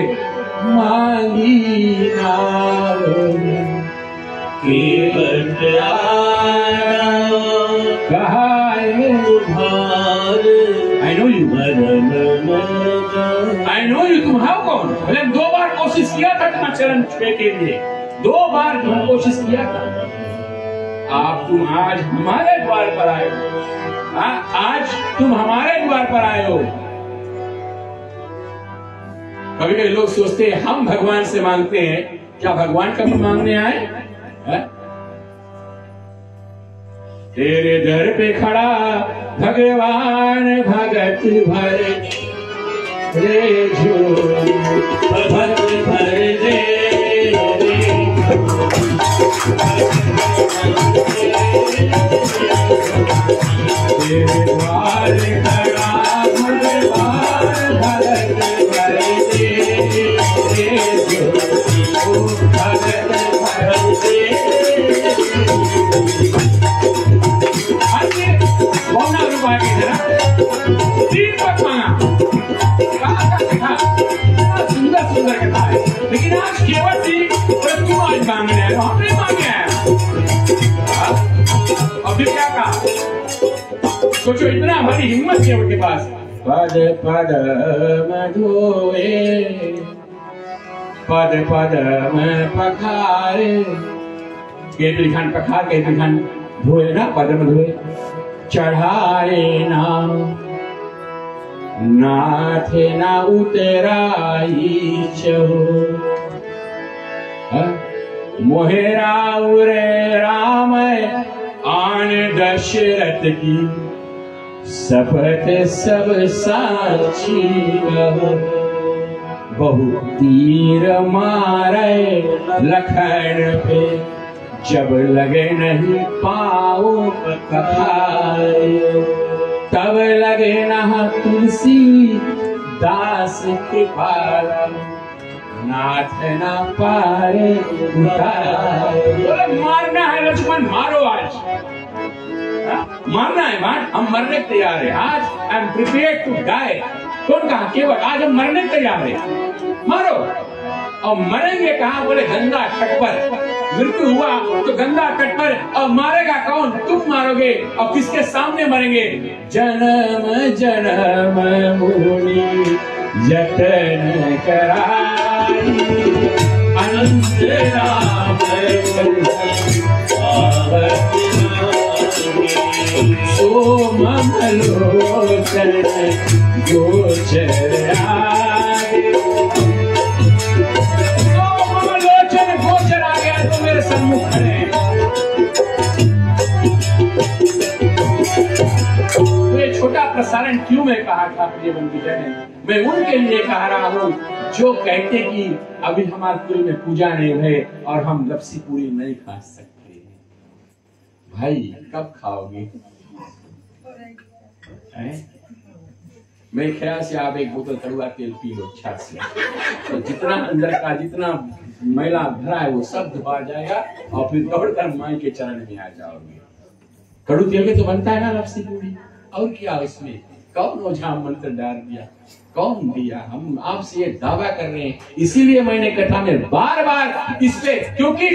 A: मांगी केवट आया, कहा I know you, I know you। तुम हो कौन? मैंने 2 बार कोशिश किया था तुम्हारे चरण छूने के लिए, 2 बार तुम कोशिश किया था। आप तुम आज हमारे द्वार पर आए हो। आज तुम हमारे द्वार पर आए हो। कभी कभी लोग सोचते हैं हम भगवान से मांगते हैं, क्या भगवान कभी मांगने आए? तेरे दर पे खड़ा भगवान भगत भर रे झोली, भगत भर दे तेरे द्वार खड़ा भगवान भगत भर दे झोली, भगत भर दे। दीपक मांगा, सुंदर सुंदर कथा है, लेकिन आज केवट जी तुम आज मांगने आए, हमने मांगे हैं। अब क्या कहा? सोचो इतना हमारी हिम्मत केवट के पास। पद पद मधोए, पद पद में पखारे। केतुखान पखार, केतुखान धोए ना, पद में धोए। चढ़ाए नाम नाथे ना उतराई चहो, मोहेरा उरे राम आन दशरथ की, शपथ सब साची रहो। बहु तीर मारे लखन पे, जब लगे नहीं पाओ कथाए। तब लगे ना तुलसी दास कृपाल, नाथ ना पारे उतार। मारना है लक्ष्मण, मारो आज। मारना है, हम मरने को तैयार है आज। I am prepared to die. कौन कहा? केवल आज हम मरने को तैयार है, मारो। और मरेंगे कहाँ? बोले गंगा तट पर। मृत्यु हुआ तो गंगा तट पर। और मारेगा कौन? तुम मारोगे। और किसके सामने मरेंगे? जन्म जन्म मुनि जतन कराई, अनंत राम सोमलोचन गोचर आगे। सोमलोचन गोचर आ गया तो मेरे सन्मुख खड़े हैं। तो ये छोटा प्रसारण क्यों मैं कहा था प्रिय बंधुजन? मैं उनके लिए कह रहा हूँ जो कहते कि अभी हमारे कुल में पूजा नहीं हुए और हम लपसी पूरी नहीं खा सकते। भाई कब खाओगे? मेरे ख्याल से आप एक बोतल कड़वा तेल पी लो अच्छा से, तो जितना अंदर का जितना मैला भरा है वो सब धुआ जाएगा और फिर दौड़कर माई के चरण में आ जाओगे। कड़ू तेल में तो बनता है ना लपसी पूरी, और क्या उसमें कौन ओझा मंत्र डाल दिया? कौन दिया? हम आपसे ये दावा कर रहे हैं। इसीलिए मैंने कथा में बार बार इस पे, क्योंकि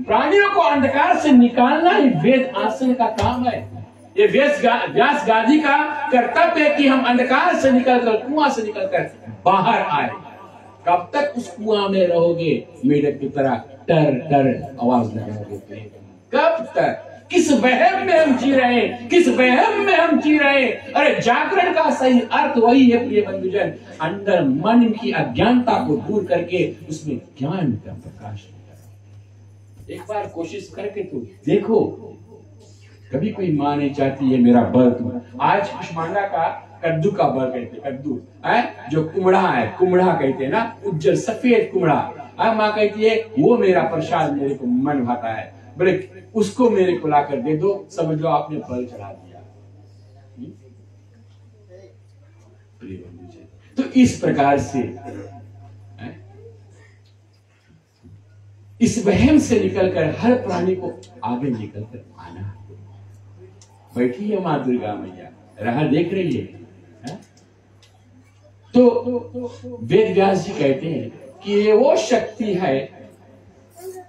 A: प्राणियों को अंधकार से निकालना ही वेद आसन का काम है। ये व्यास गादी का कर्तव्य है कि हम अंधकार से निकलकर, कुआं से निकलकर बाहर आए। कब तक उस कुआं में रहोगे? मेढक की तरह टर टर आवाज लगाओगे? कब तक? किस वहम में हम जी रहे हैं? किस वहम में हम जी रहे हैं? अरे जागरण का सही अर्थ वही है प्रिय बंधुजन, अंदर मन की अज्ञानता को दूर करके उसमें ज्ञान का प्रकाश। एक बार कोशिश करके तो देखो। कभी कोई मां नहीं चाहती है मेरा बल तुम। आज कुष्मांडा का कद्दू का बल कहते, कद्दू है जो कुमड़ा है, कुमड़ा कहते हैं ना, उज्जर सफेद कुमड़ा। माँ कहती है वो मेरा प्रसाद मेरे को मन भाता है, बोले उसको मेरे को लाकर दे दो, समझ लो आपने बल चढ़ा दिया। तो इस प्रकार से इस वहम से निकलकर हर प्राणी को आगे निकलकर आना। बैठी है मां दुर्गा मैया, राह देख रही है। तो वेद व्यास जी कहते हैं कि ये वो शक्ति है,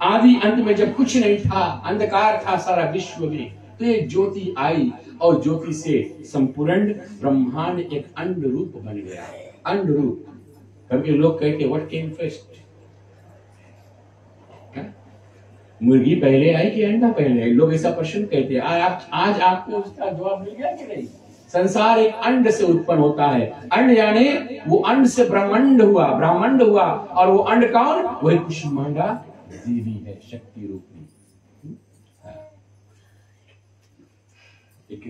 A: आदि अंत में जब कुछ नहीं था, अंधकार था सारा विश्व में, तो ये ज्योति आई और ज्योति से संपूर्ण ब्रह्मांड एक अंड रूप बन गया। अंड रूप। कभी लोग कहते व्हाट केम फर्स्ट? मुर्गी पहले आई कि अंडा पहले आई? लोग ऐसा प्रश्न कहते हैं। आज आपको उसका जवाब मिल गया कि नहीं? संसार एक अंड से उत्पन्न होता है। अंड यानी वो अंड से ब्रह्मांड हुआ, ब्रह्मांड हुआ। और वो अंड कौन? वही कुष्मांडा देवी है, शक्ति रूपी। एक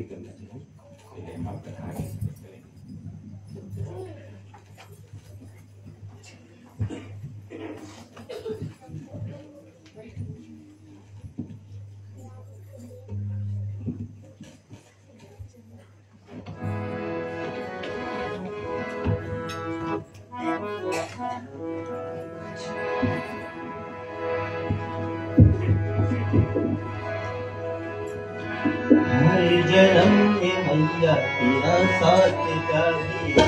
C: जन्म में मैया तेरा साथ चाहिए,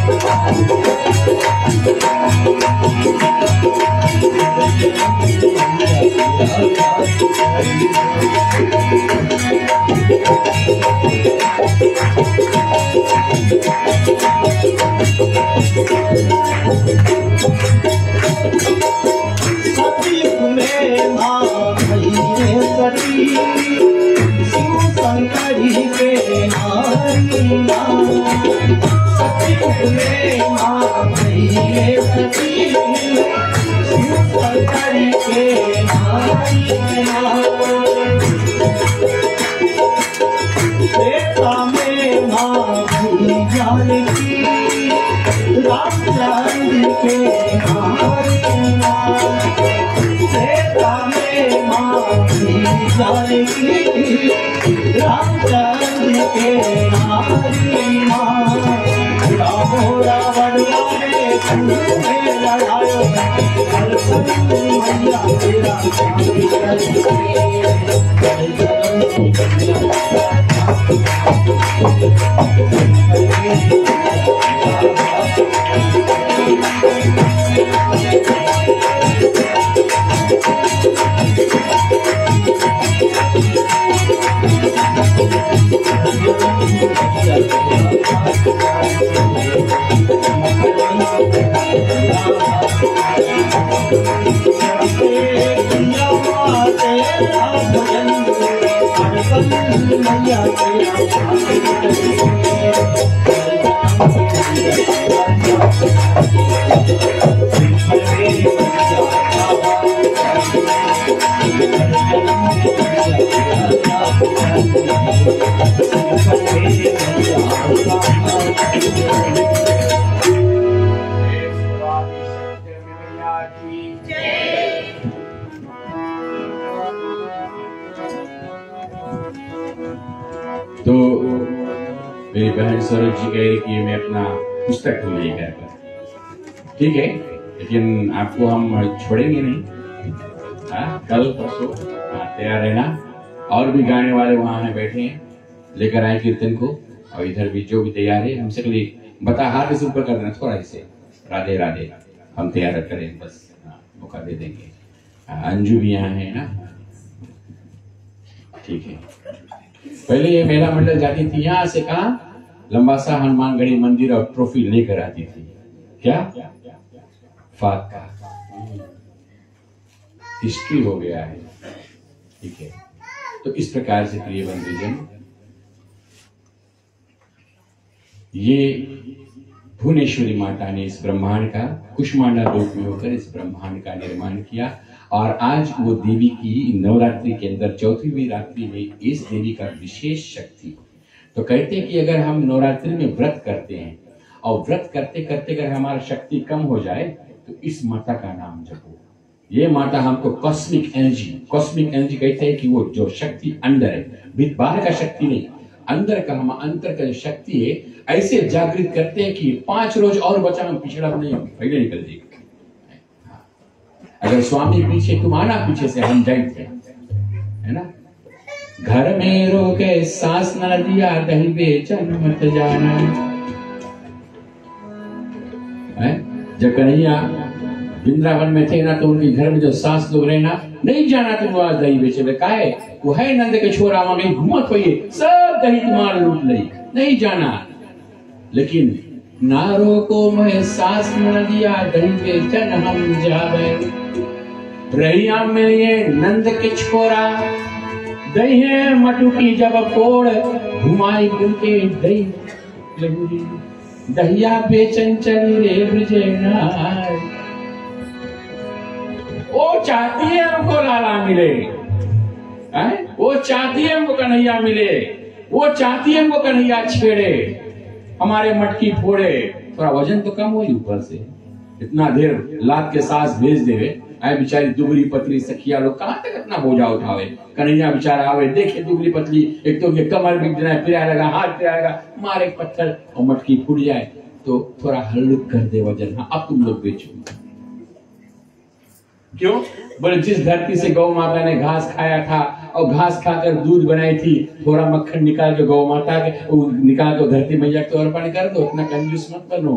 C: सतयुग में माँ भैले सती शिव शंकरी के नारी माँ। सतयुग में माँ भैले सती शिव शंकरी के नारी माँ। त्रेता में माँ भई जानकी रामचंद्र के नारी माँ। त्रेता में माँ भई जानकी रामचंद्र के नारी माँ। रामो रावण मारे में लड़ायो मैया तेरा
A: तो मेरी बहन सरोज जी कह रही कि मैं अपना पुस्तक भूल गई घर पर, ठीक है, लेकिन आपको हम छोड़ेंगे नहीं। कल परसों तैयार रहना। और भी गाने वाले वहाँ हैं, बैठे हैं, लेकर आए कीर्तन को। और इधर भी जो भी तैयार है हमसे खाली बता, हाथ से ऊपर कर देना थोड़ा, इसे राधे राधे हम तैयार करें, बस मौका दे देंगे। अंजू भी यहाँ है ना, ठीक है। पहले ये महिला मंडल जाती थी यहाँ से, कहा लंबासा हनुमानगढ़ी मंदिर, और ट्रॉफी लेकर आती थी। क्या फाक का हिस्ट्री हो गया है, ठीक है। तो इस प्रकार से प्रिय बंधुजन, ये भुवनेश्वरी माता ने इस ब्रह्मांड का, कुष्मांडा लोक में होकर इस ब्रह्मांड का निर्माण किया। और आज वो देवी की नवरात्रि के अंदर चौथीवीं रात्रि में इस देवी का विशेष शक्ति। तो कहते हैं कि अगर हम नवरात्रि में व्रत करते हैं और व्रत करते करते अगर हमारा शक्ति कम हो जाए तो इस माता का नाम जपो। ये माता हमको कॉस्मिक एनर्जी कहते हैं कि वो जो शक्ति अंदर है, बाहर का शक्ति नहीं, अंदर का, हम अंतर का जो शक्ति है, ऐसे जागृत करते हैं कि 5 रोज और बचा हम पिछड़ा नहीं, पहले निकल जाएगा। अगर स्वामी पीछे, तुम आना पीछे से, हम जाते है ना। घर में रोके सांस न दिया, दही बेचन मत जाना। जब कन्हैया वृंदावन में थे ना, तो उनके घर में जो सास लोग रहे ना, नहीं जाना तुम आज दही बेचे। का है वो है नंद के छोरा, वहां कहीं घूमत हुई, सब दही तुम्हारा लूट ली, नहीं जाना। लेकिन नारो को मैं सास न दिया, दही बेचन हम जावे। रैया में ये नंद के छोरा, दही है मटुकी जब कोड़, घुमाई बुलके दही लगुरी, दहिया बेचन चली रे ब्रजेनार। वो चाहती है हमको लाला मिले, वो चाहती है हमको कन्हैया मिले, वो चाहती है हमको कन्हैया छेड़े, हमारे मटकी फोड़े। थोड़ा वजन तो कम हो ऊपर से, इतना देर लाद के सास भेज देवे, आए बेचारी दुबली पतली सखिया लोग कहां तक अपना बोझा उठावे। कन्हैया बेचारा आवे, देखे दुबली पतली, एक तो ये कमर बिक जाए, फिर लगा हाथ फिर लगा, मारे पत्थर और मटकी फूट जाए, तो थोड़ा हल्लुक कर दे वजन। हाँ, अब तुम लोग बेचो। क्यों? बोले जिस धरती से गौ माता ने घास खाया था, और घास खाकर दूध बनाई थी, थोड़ा मक्खन निकाल के गौ माता के निकाल के धरती मैया को अर्पण कर दो, इतना कंजूस मत बनो।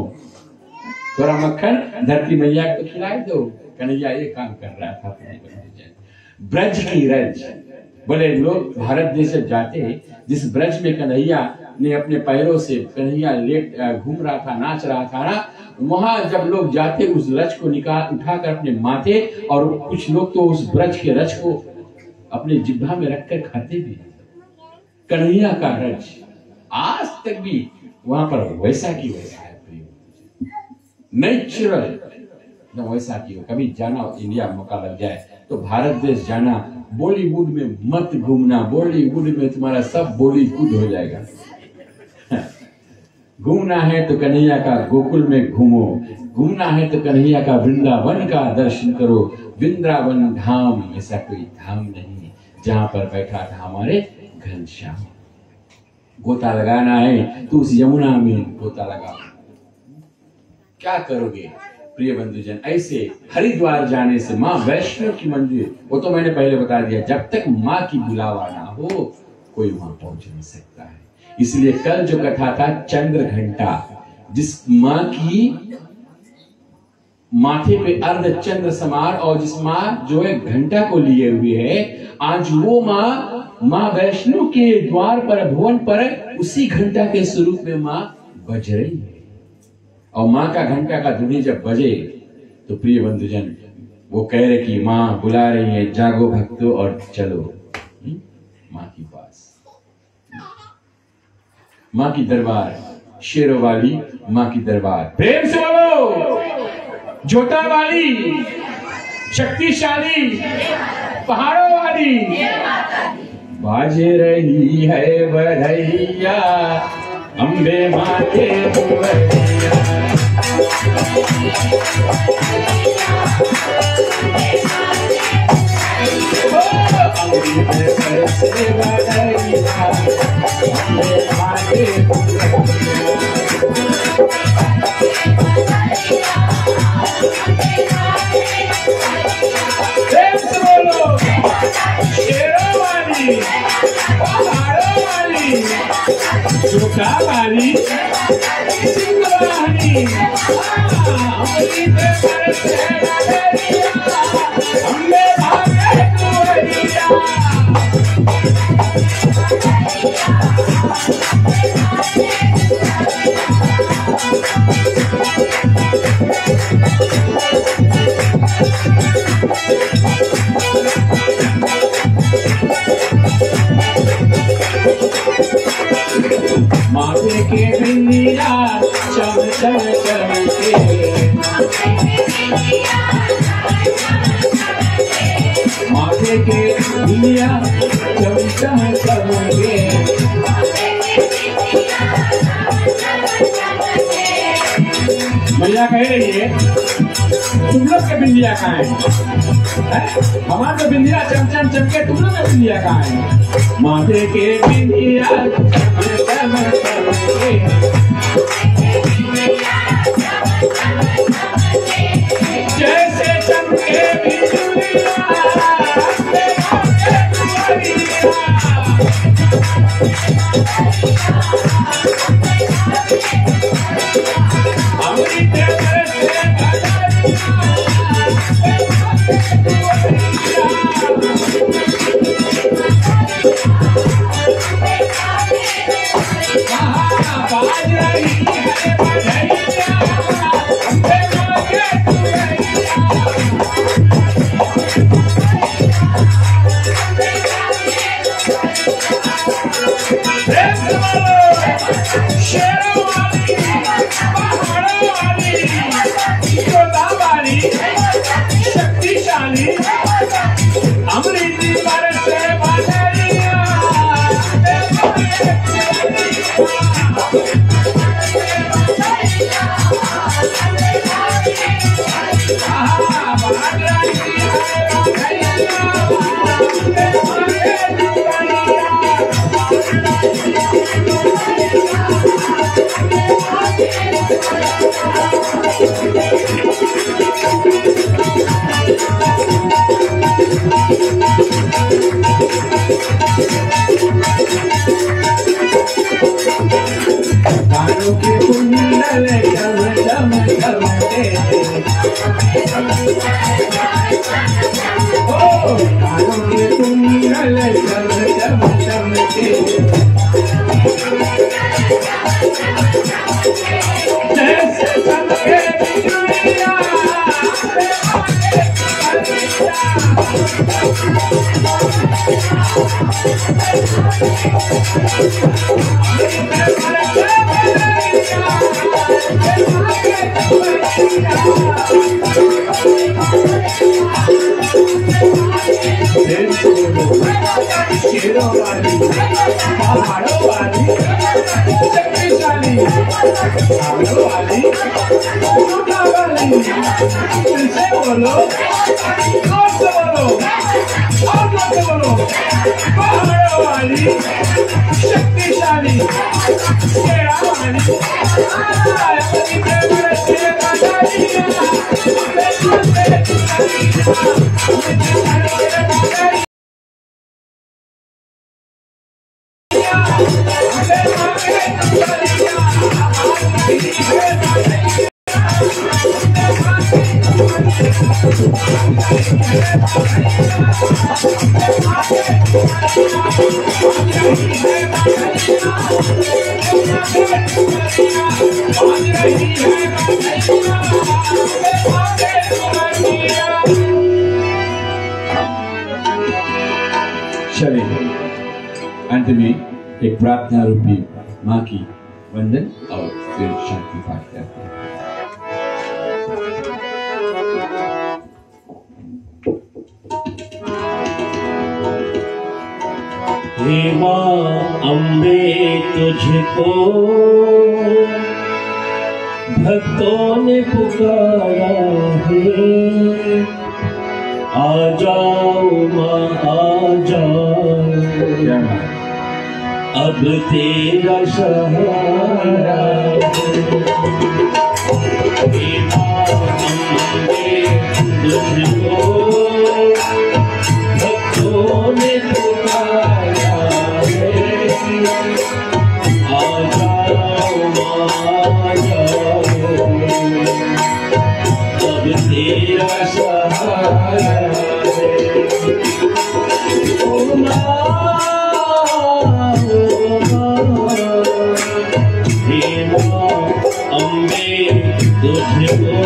A: थोड़ा मक्खन धरती मैया को खिला दो। कन्हैया ये काम कर रहा था। ब्रज की रज, बोले लोग भारत देश से जाते, जिस ब्रज में कन्हैया ने अपने पैरों से कन्हैया लेट घूम रहा था, नाच रहा था ना, वहां जब लोग जाते उस रज को निकाल उठाकर अपने माथे, और कुछ लोग तो उस ब्रज के रज को अपने जिह्वा में रखकर खाते भी। कन्हैया का रज आज तक भी वहां पर वैसा की वैसा है, नेचुरल वैसा की हो। कभी जाना इंडिया मौका लग जाए तो भारत देश जाना, बॉलीवुड में मत घूमना, बॉलीवुड में तुम्हारा सब बॉलीवुड हो जाएगा। घूमना है तो कन्हैया का गोकुल में घूमो, घूमना है तो कन्हैया का वृंदावन का दर्शन करो। वृंदावन धाम ऐसा कोई धाम नहीं जहां पर बैठा था हमारे घनश्याम। गोता लगाना है तो उस यमुना में गोता लगाओ। क्या करोगे प्रिय बंधुजन, ऐसे हरिद्वार जाने से माँ वैष्णो की मंदिर, वो तो मैंने पहले बता दिया, जब तक माँ की बुलावा ना हो कोई वहां पहुंच नहीं सकता है। इसलिए कल जो कथा था चंद्र घंटा, जिस माँ की माथे पे अर्ध चंद्र समार और जिस माँ जो है घंटा को लिए हुए है, आज वो माँ वैष्णो के द्वार पर भुवन पर उसी घंटा के स्वरूप में माँ बज रही है। और माँ का घंटा का ध्वनि जब बजे तो प्रिय बंधुजन वो कह रहे कि माँ बुला रही है, जागो भक्तों और चलो माँ के पास। माँ की दरबार, शेरों वाली माँ की दरबार, प्रेम से बोलो, जोता वाली, शक्तिशाली, पहाड़ों वाली, बाज रही है बधैया, अम्बे माँ के दुआरिया। वाली सिंगवानी हमने भागे दुआरिया। माथे के बिंदिया चम चम चमके, माथे के बिंदिया चम चम चमके। मैया कह रही है तुम लोग के बिंदिया कहाँ है? हमारा तो बिंदिया चम चम चमके, तुम लोग के बिंदिया कहाँ है? माथे के बिंदिया चम चमके, जैसे चमके बिजुलिया बाज रही है बधैया, मानो के कुंडल चम चम चमके जैसे चमके बिजुलियां शेरों वाली पहाड़ों वाली शक्तिशाली पहाड़ों वाली सोना वाली तुझसे बोलो और से बोलो और से बोलो पहाड़ों वाली शक्तिशाली शेरा वाली
D: चलिए अंत में एक प्रार्थना रूपी माँ की वंदन और फिर शांति पाठ करते हैं।
B: हे माँ अम्बे तुझको भक्तों ने पुकारा है, आ जाओ माँ आ जाओ, अब तेरा सहारा हे माँ अम्बे तुझको भक्तों ने पुकारा है, आ जाओ माँ आ जाओ, अब तेरा सहारा है। ओ माँ हे माँ अम्बे तुझको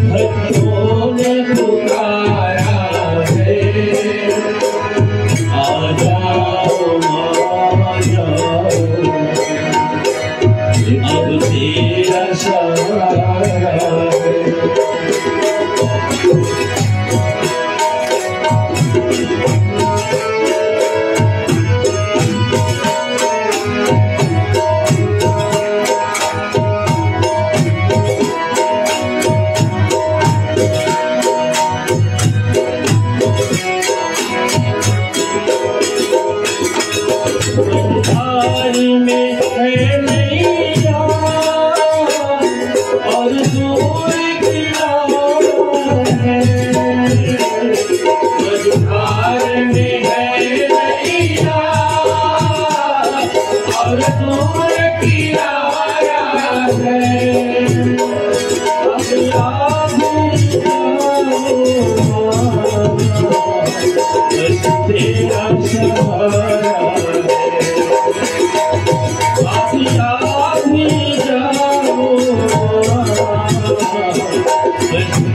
B: भक्तों ने पुकारा है, आ जाओ माँ आ जाओ, अब तेरा सहारा है। संसार में है नैया और दूर किनारा है, संसार में है नैया और दूर किनारा है, अब याद तेरा सहारा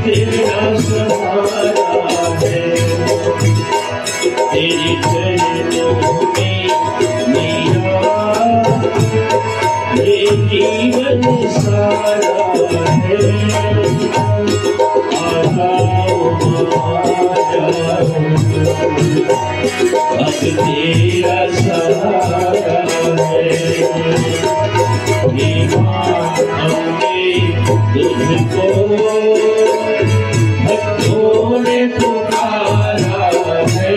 B: तेरा सहारा है, तेरी चरणों में मेरा ये जीवन सारा है, आ जाओ आ जाओ, अब तेरा सहारा है। हे माँ अम्बे तुझको भक्तों ने पुकारा है,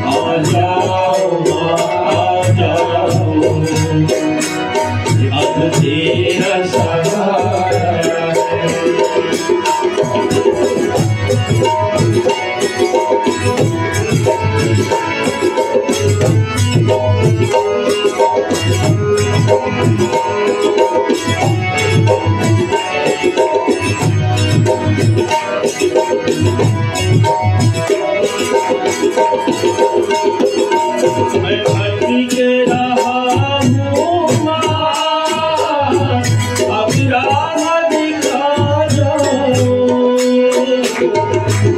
B: आ जाओ माँ आ जाओ, अब तेरा सहारा है। मैं भक्ति के रहा हूँ माँ, अब राह दिखा दो।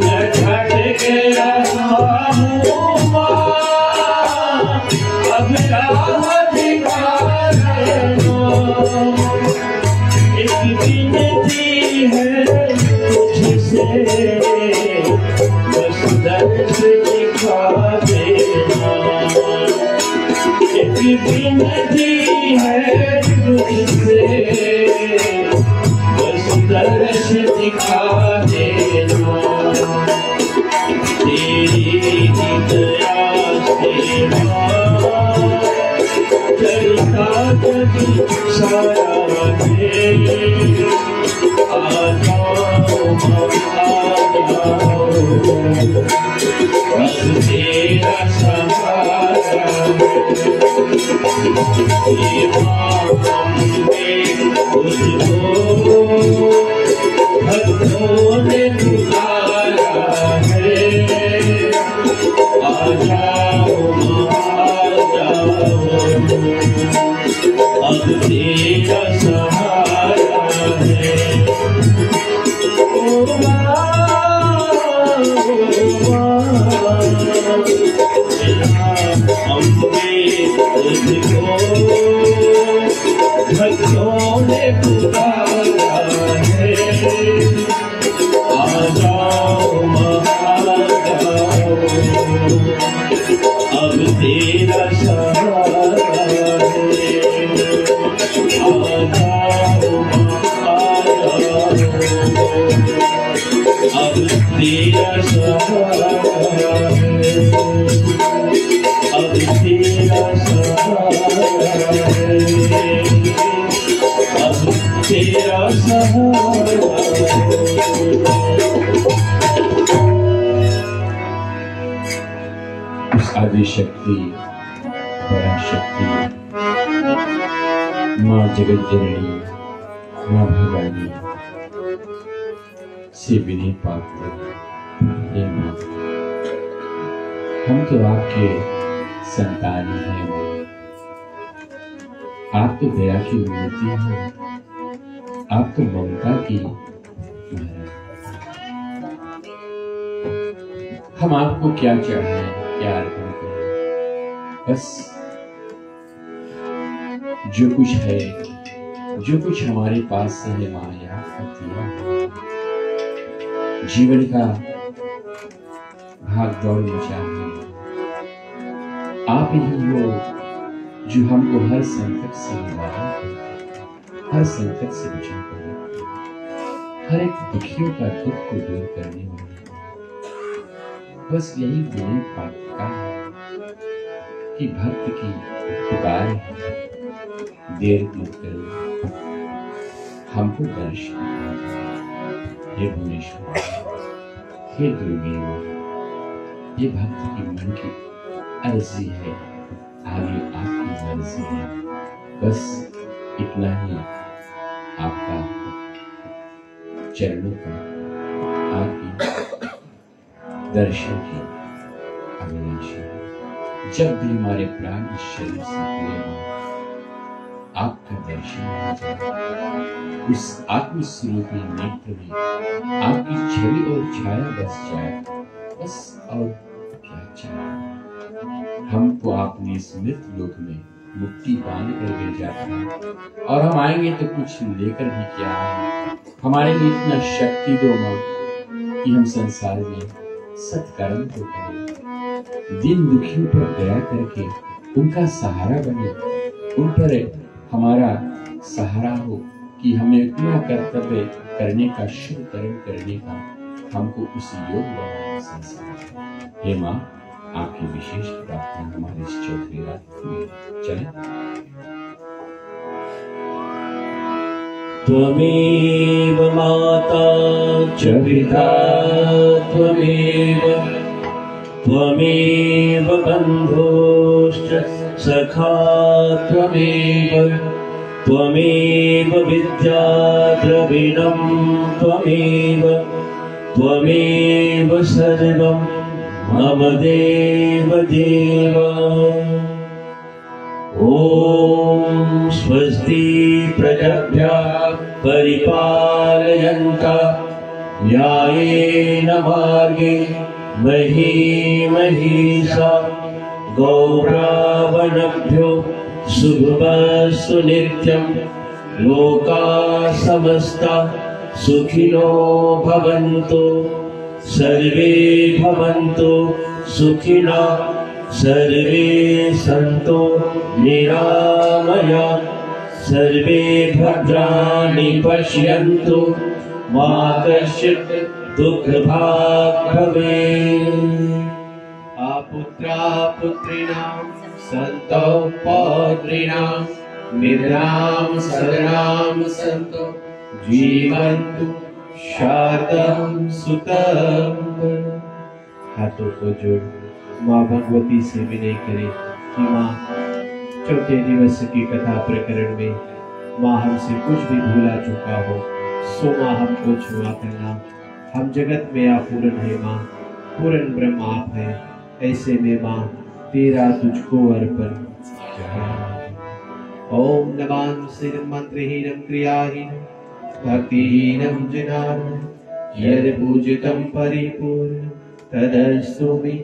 B: मैं भक्ति के रहा हूँ माँ, अब राह दिखा दो। एक विनती है तुझसे, बस दर्श दिखा देना। एक विनती है तुझसे, बस दर्श दिखा देना। तेरी दया से चलता कभी सारा है। आ जाओ बस तेरा सहारा ये उसको भक्तों ने पुकारा है। आ जाओ अब तेरा सहारा है। भक्तों ने पुकारा है। आ जाओ अब तेरा सहारा है। आ जाओ अब तेरा सहारा है। अब तेरा सहारा है। अब तेरा सहारा है।
D: उस आदि शक्ति पराशक्ति माँ जगत जननी माँ भवानी से विनय पात्र हे माँ, हम तो आपके संतान हैं। आप तो दया की मूर्ति हैं, आप तो ममता की महाराज। हम आपको क्या चढ़ाएं, क्या अर्पण करें? बस जो कुछ है, जो कुछ हमारे पास से है माँ, याद करती है। जीवन का भाग दौड़ मचा है, आप ही हो जो हमको हर संकट से निवारण करते, हर संकट से बचा कर, हर एक दुखियों का दुख को दूर करने वाले। बस यही विनय पात्रता है कि भक्त की पुकार है, देर मत करो, हमको दर्शन हे भुवनेश्वर, हे दुर्गे माँ, ये भक्त की मन की अर्जी है, आगे आपकी मर्जी है। बस इतना ही आपका चरणों का, आपकी दर्शन की अभिलाषा है। जब भी हमारे प्राण इस शरीर से निकले, आपका दर्शन हो जाए, उस आत्मस्वरूपी नेत्र में आपकी छवि और छाया बस जाए। बस और क्या चाहिए? हमको आपने इस मृत लोक में मुक्ति पाने कर भेजा था, और हम आएंगे तो कुछ लेकर भी क्या आएंगे। हमारे लिए इतना शक्ति दो माँ कि हम संसार में सत्कर्म तो करें, दिन दुखियों पर दया करके उनका सहारा बने, उन पर हमारा सहारा हो कि हमें इतना कर्तव्य करने का, शुभ कर्म करने का हमको उस योग बनाए संसार। हे माँ, आपकी विशेष प्रार्थना हमारे इस चौथी रात में चले।
B: त्वमेव माता च पिता त्वमेव बन्धुश्च सखा त्वमेव विद्या द्रविणं त्वमेव सर्वं मम देव देव। ॐ स्वस्ति प्रजाभ्यः परिपालयन्ता न्यायेन मार्गे मही महिषा गौरावणभ्यो शुभमस्तु नित्यं। लोकाः समस्ताः सुखिनो भवन्तु, सर्वे भवन्तु सुखिनः, सर्वे सन्तु निरामया, सर्वे भद्राणि पश्यन्तु, मा कश्चित् दुःखभाग् भवेत्।
A: पुत्रा पुत्रिणां सन्तौ पौत्रिणां निद्रां शरणां सन्तु, जीवन्तु शातं सुतम्। हाथों को जोड़ माँ भगवती से विनय करें कि माँ चौथे दिवस की कथा प्रकरण में माँ हमसे कुछ भी भूला चुका हो सो माँ हमको क्षमा करना। हम जगत में अपूर्ण है माँ, पूर्ण ब्रह्म आप है। ऐसे में माँ तेरा तुझको अर्पण। ओम नमः शिवं मंत्रहीनं क्रियाहीनं भक्तिहीनं जनार्दन यद् पूजितं परिपूर्ण तदस्तु मे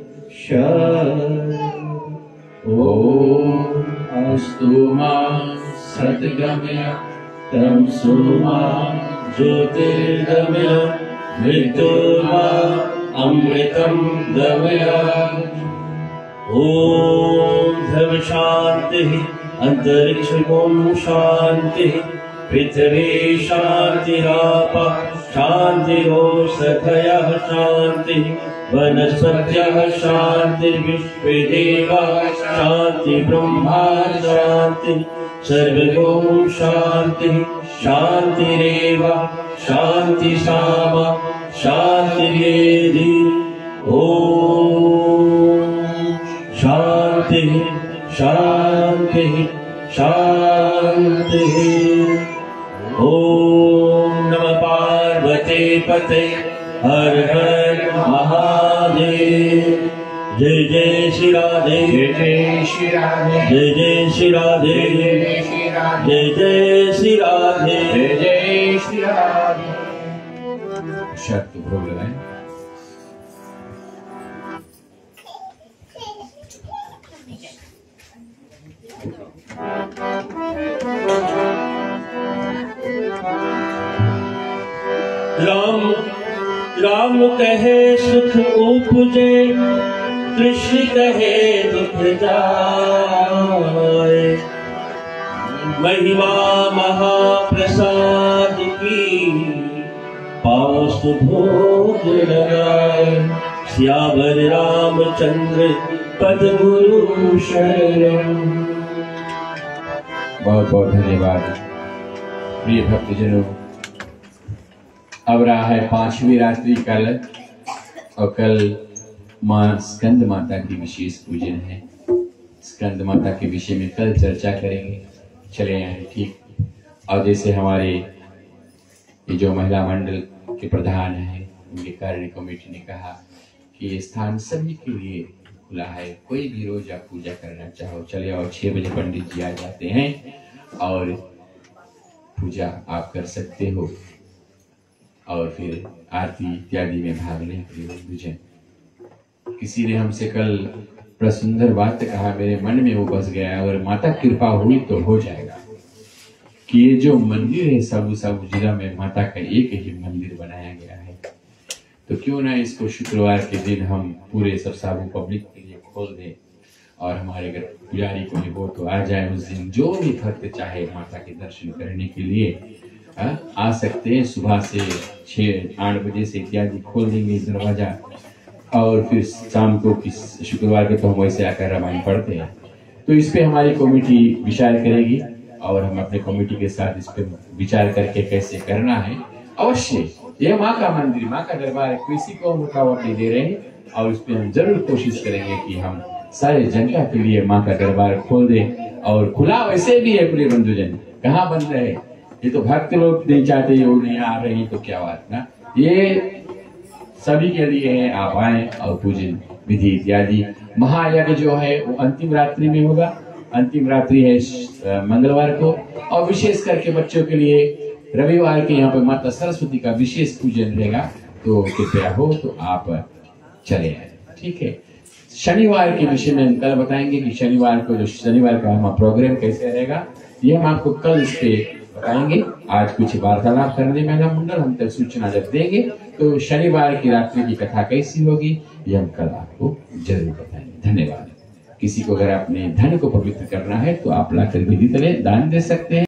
A: शरणम्। ओम अस्तु मां सद्गमय तमसो मां
B: ज्योतिर्गमय मृत्युर्माम् अमृतं गमय। ॐ धर्म शान्तिः अन्तरिक्षं शान्तिः पृथिवी शान्तिरापः शान्तिरोषधयः शान्तिः वनस्पतयः शान्तिर्विश्वे देवाः शान्ति ब्रह्मा शान्तिः सर्वगो शान्तिः शान्तिरेव शान्ति सामा शान्तिरेधि। ॐ शान्तिः शान्तिः शान्तिः। ॐ नमः पार्वती पते हर हर महादेव। जय जय श्री राधे,
A: जय जय श्री राधे,
B: जय जय श्री राधे,
A: जय जय श्री राधे,
B: जय जय श्री राधे,
A: जय जय श्री राधे।
D: शर्त भोग लगाएं।
B: राम राम कहे सुख उपजे, कृष्ण कहे दुख जाए। महिमा महाप्रसाद की पास भोग लगाए। सियावर रामचंद्र पद गुरु शरणम।
D: बहुत बहुत धन्यवाद प्रिय भक्तजनों। अब रहा है 5वीं रात्रि कल, और कल माँ स्कंद माता की विशेष पूजन है। स्कंद माता के विषय में कल चर्चा करेंगे। चले आए ठीक। और जैसे हमारे ये जो महिला मंडल के प्रधान हैं, उनके कार्य कमेटी ने कहा कि ये स्थान सभी के लिए खुला है, कोई भी रोज आप पूजा करना चाहो चले आओ। 6 बजे पंडित जी आ जाते हैं और पूजा आप कर सकते हो, और फिर आरती इत्यादि में भाग लें। बुझे किसी ने हमसे कल प्रसुंदर बात कहा, मेरे मन में वो बस गया, और माता कृपा हुई तो हो जाएगा कि ये जो मंदिर है साबू जिला में माता का एक ही मंदिर बनाया गया है, तो क्यों ना इसको शुक्रवार के दिन हम पूरे सब साबू पब्लिक के लिए खोल दें, और हमारे अगर पुजारी को भी हो तो आ जाए उस दिन। जो भी भक्त चाहे माता के दर्शन करने के लिए आ सकते हैं। सुबह से 6-8 बजे से इत्यादि खोल देंगे दरवाजा, और फिर शाम को शुक्रवार के तो हम वैसे आकर रामायण पढ़ते हैं। तो इस पे हमारी कमेटी विचार करेगी, और हम अपने कमेटी के साथ इस पे विचार करके कैसे करना है। अवश्य यह माँ का मंदिर, माँ का दरबार है, किसी को हम रुकावट नहीं दे रहे हैं, और इस पे हम जरूर कोशिश करेंगे कि हम सारे जनता के लिए माँ का दरबार खोल दें। और खुला वैसे भी है प्रिय बंधुजन, कहाँ बंद रहे। ये तो भक्त लोग नहीं चाहते, वो नहीं आ रहे हैं, तो क्या बात ना। ये सभी के लिए है, आप आए और पूजन विधि इत्यादि। महायज्ञ जो है वो अंतिम रात्रि में होगा, अंतिम रात्रि है मंगलवार को, और विशेष करके बच्चों के लिए रविवार के यहाँ पे माता सरस्वती का विशेष पूजन रहेगा। तो कृपया हो तो आप चले आए, ठीक है। शनिवार के विषय में हम कल बताएंगे कि शनिवार को जो शनिवार का हमारा प्रोग्राम कैसे रहेगा, ये हम आपको कल इस पे बताएंगे। आज कुछ वार्तालाप करने में ना मुंडल, हम तक सूचना जब देंगे तो शनिवार की रात्रि की कथा कैसी होगी ये हम कल आपको जरूर बताएंगे। धन्यवाद। किसी को अगर अपने धन को पवित्र करना है तो आप लाकर विधि तरह दान दे सकते हैं।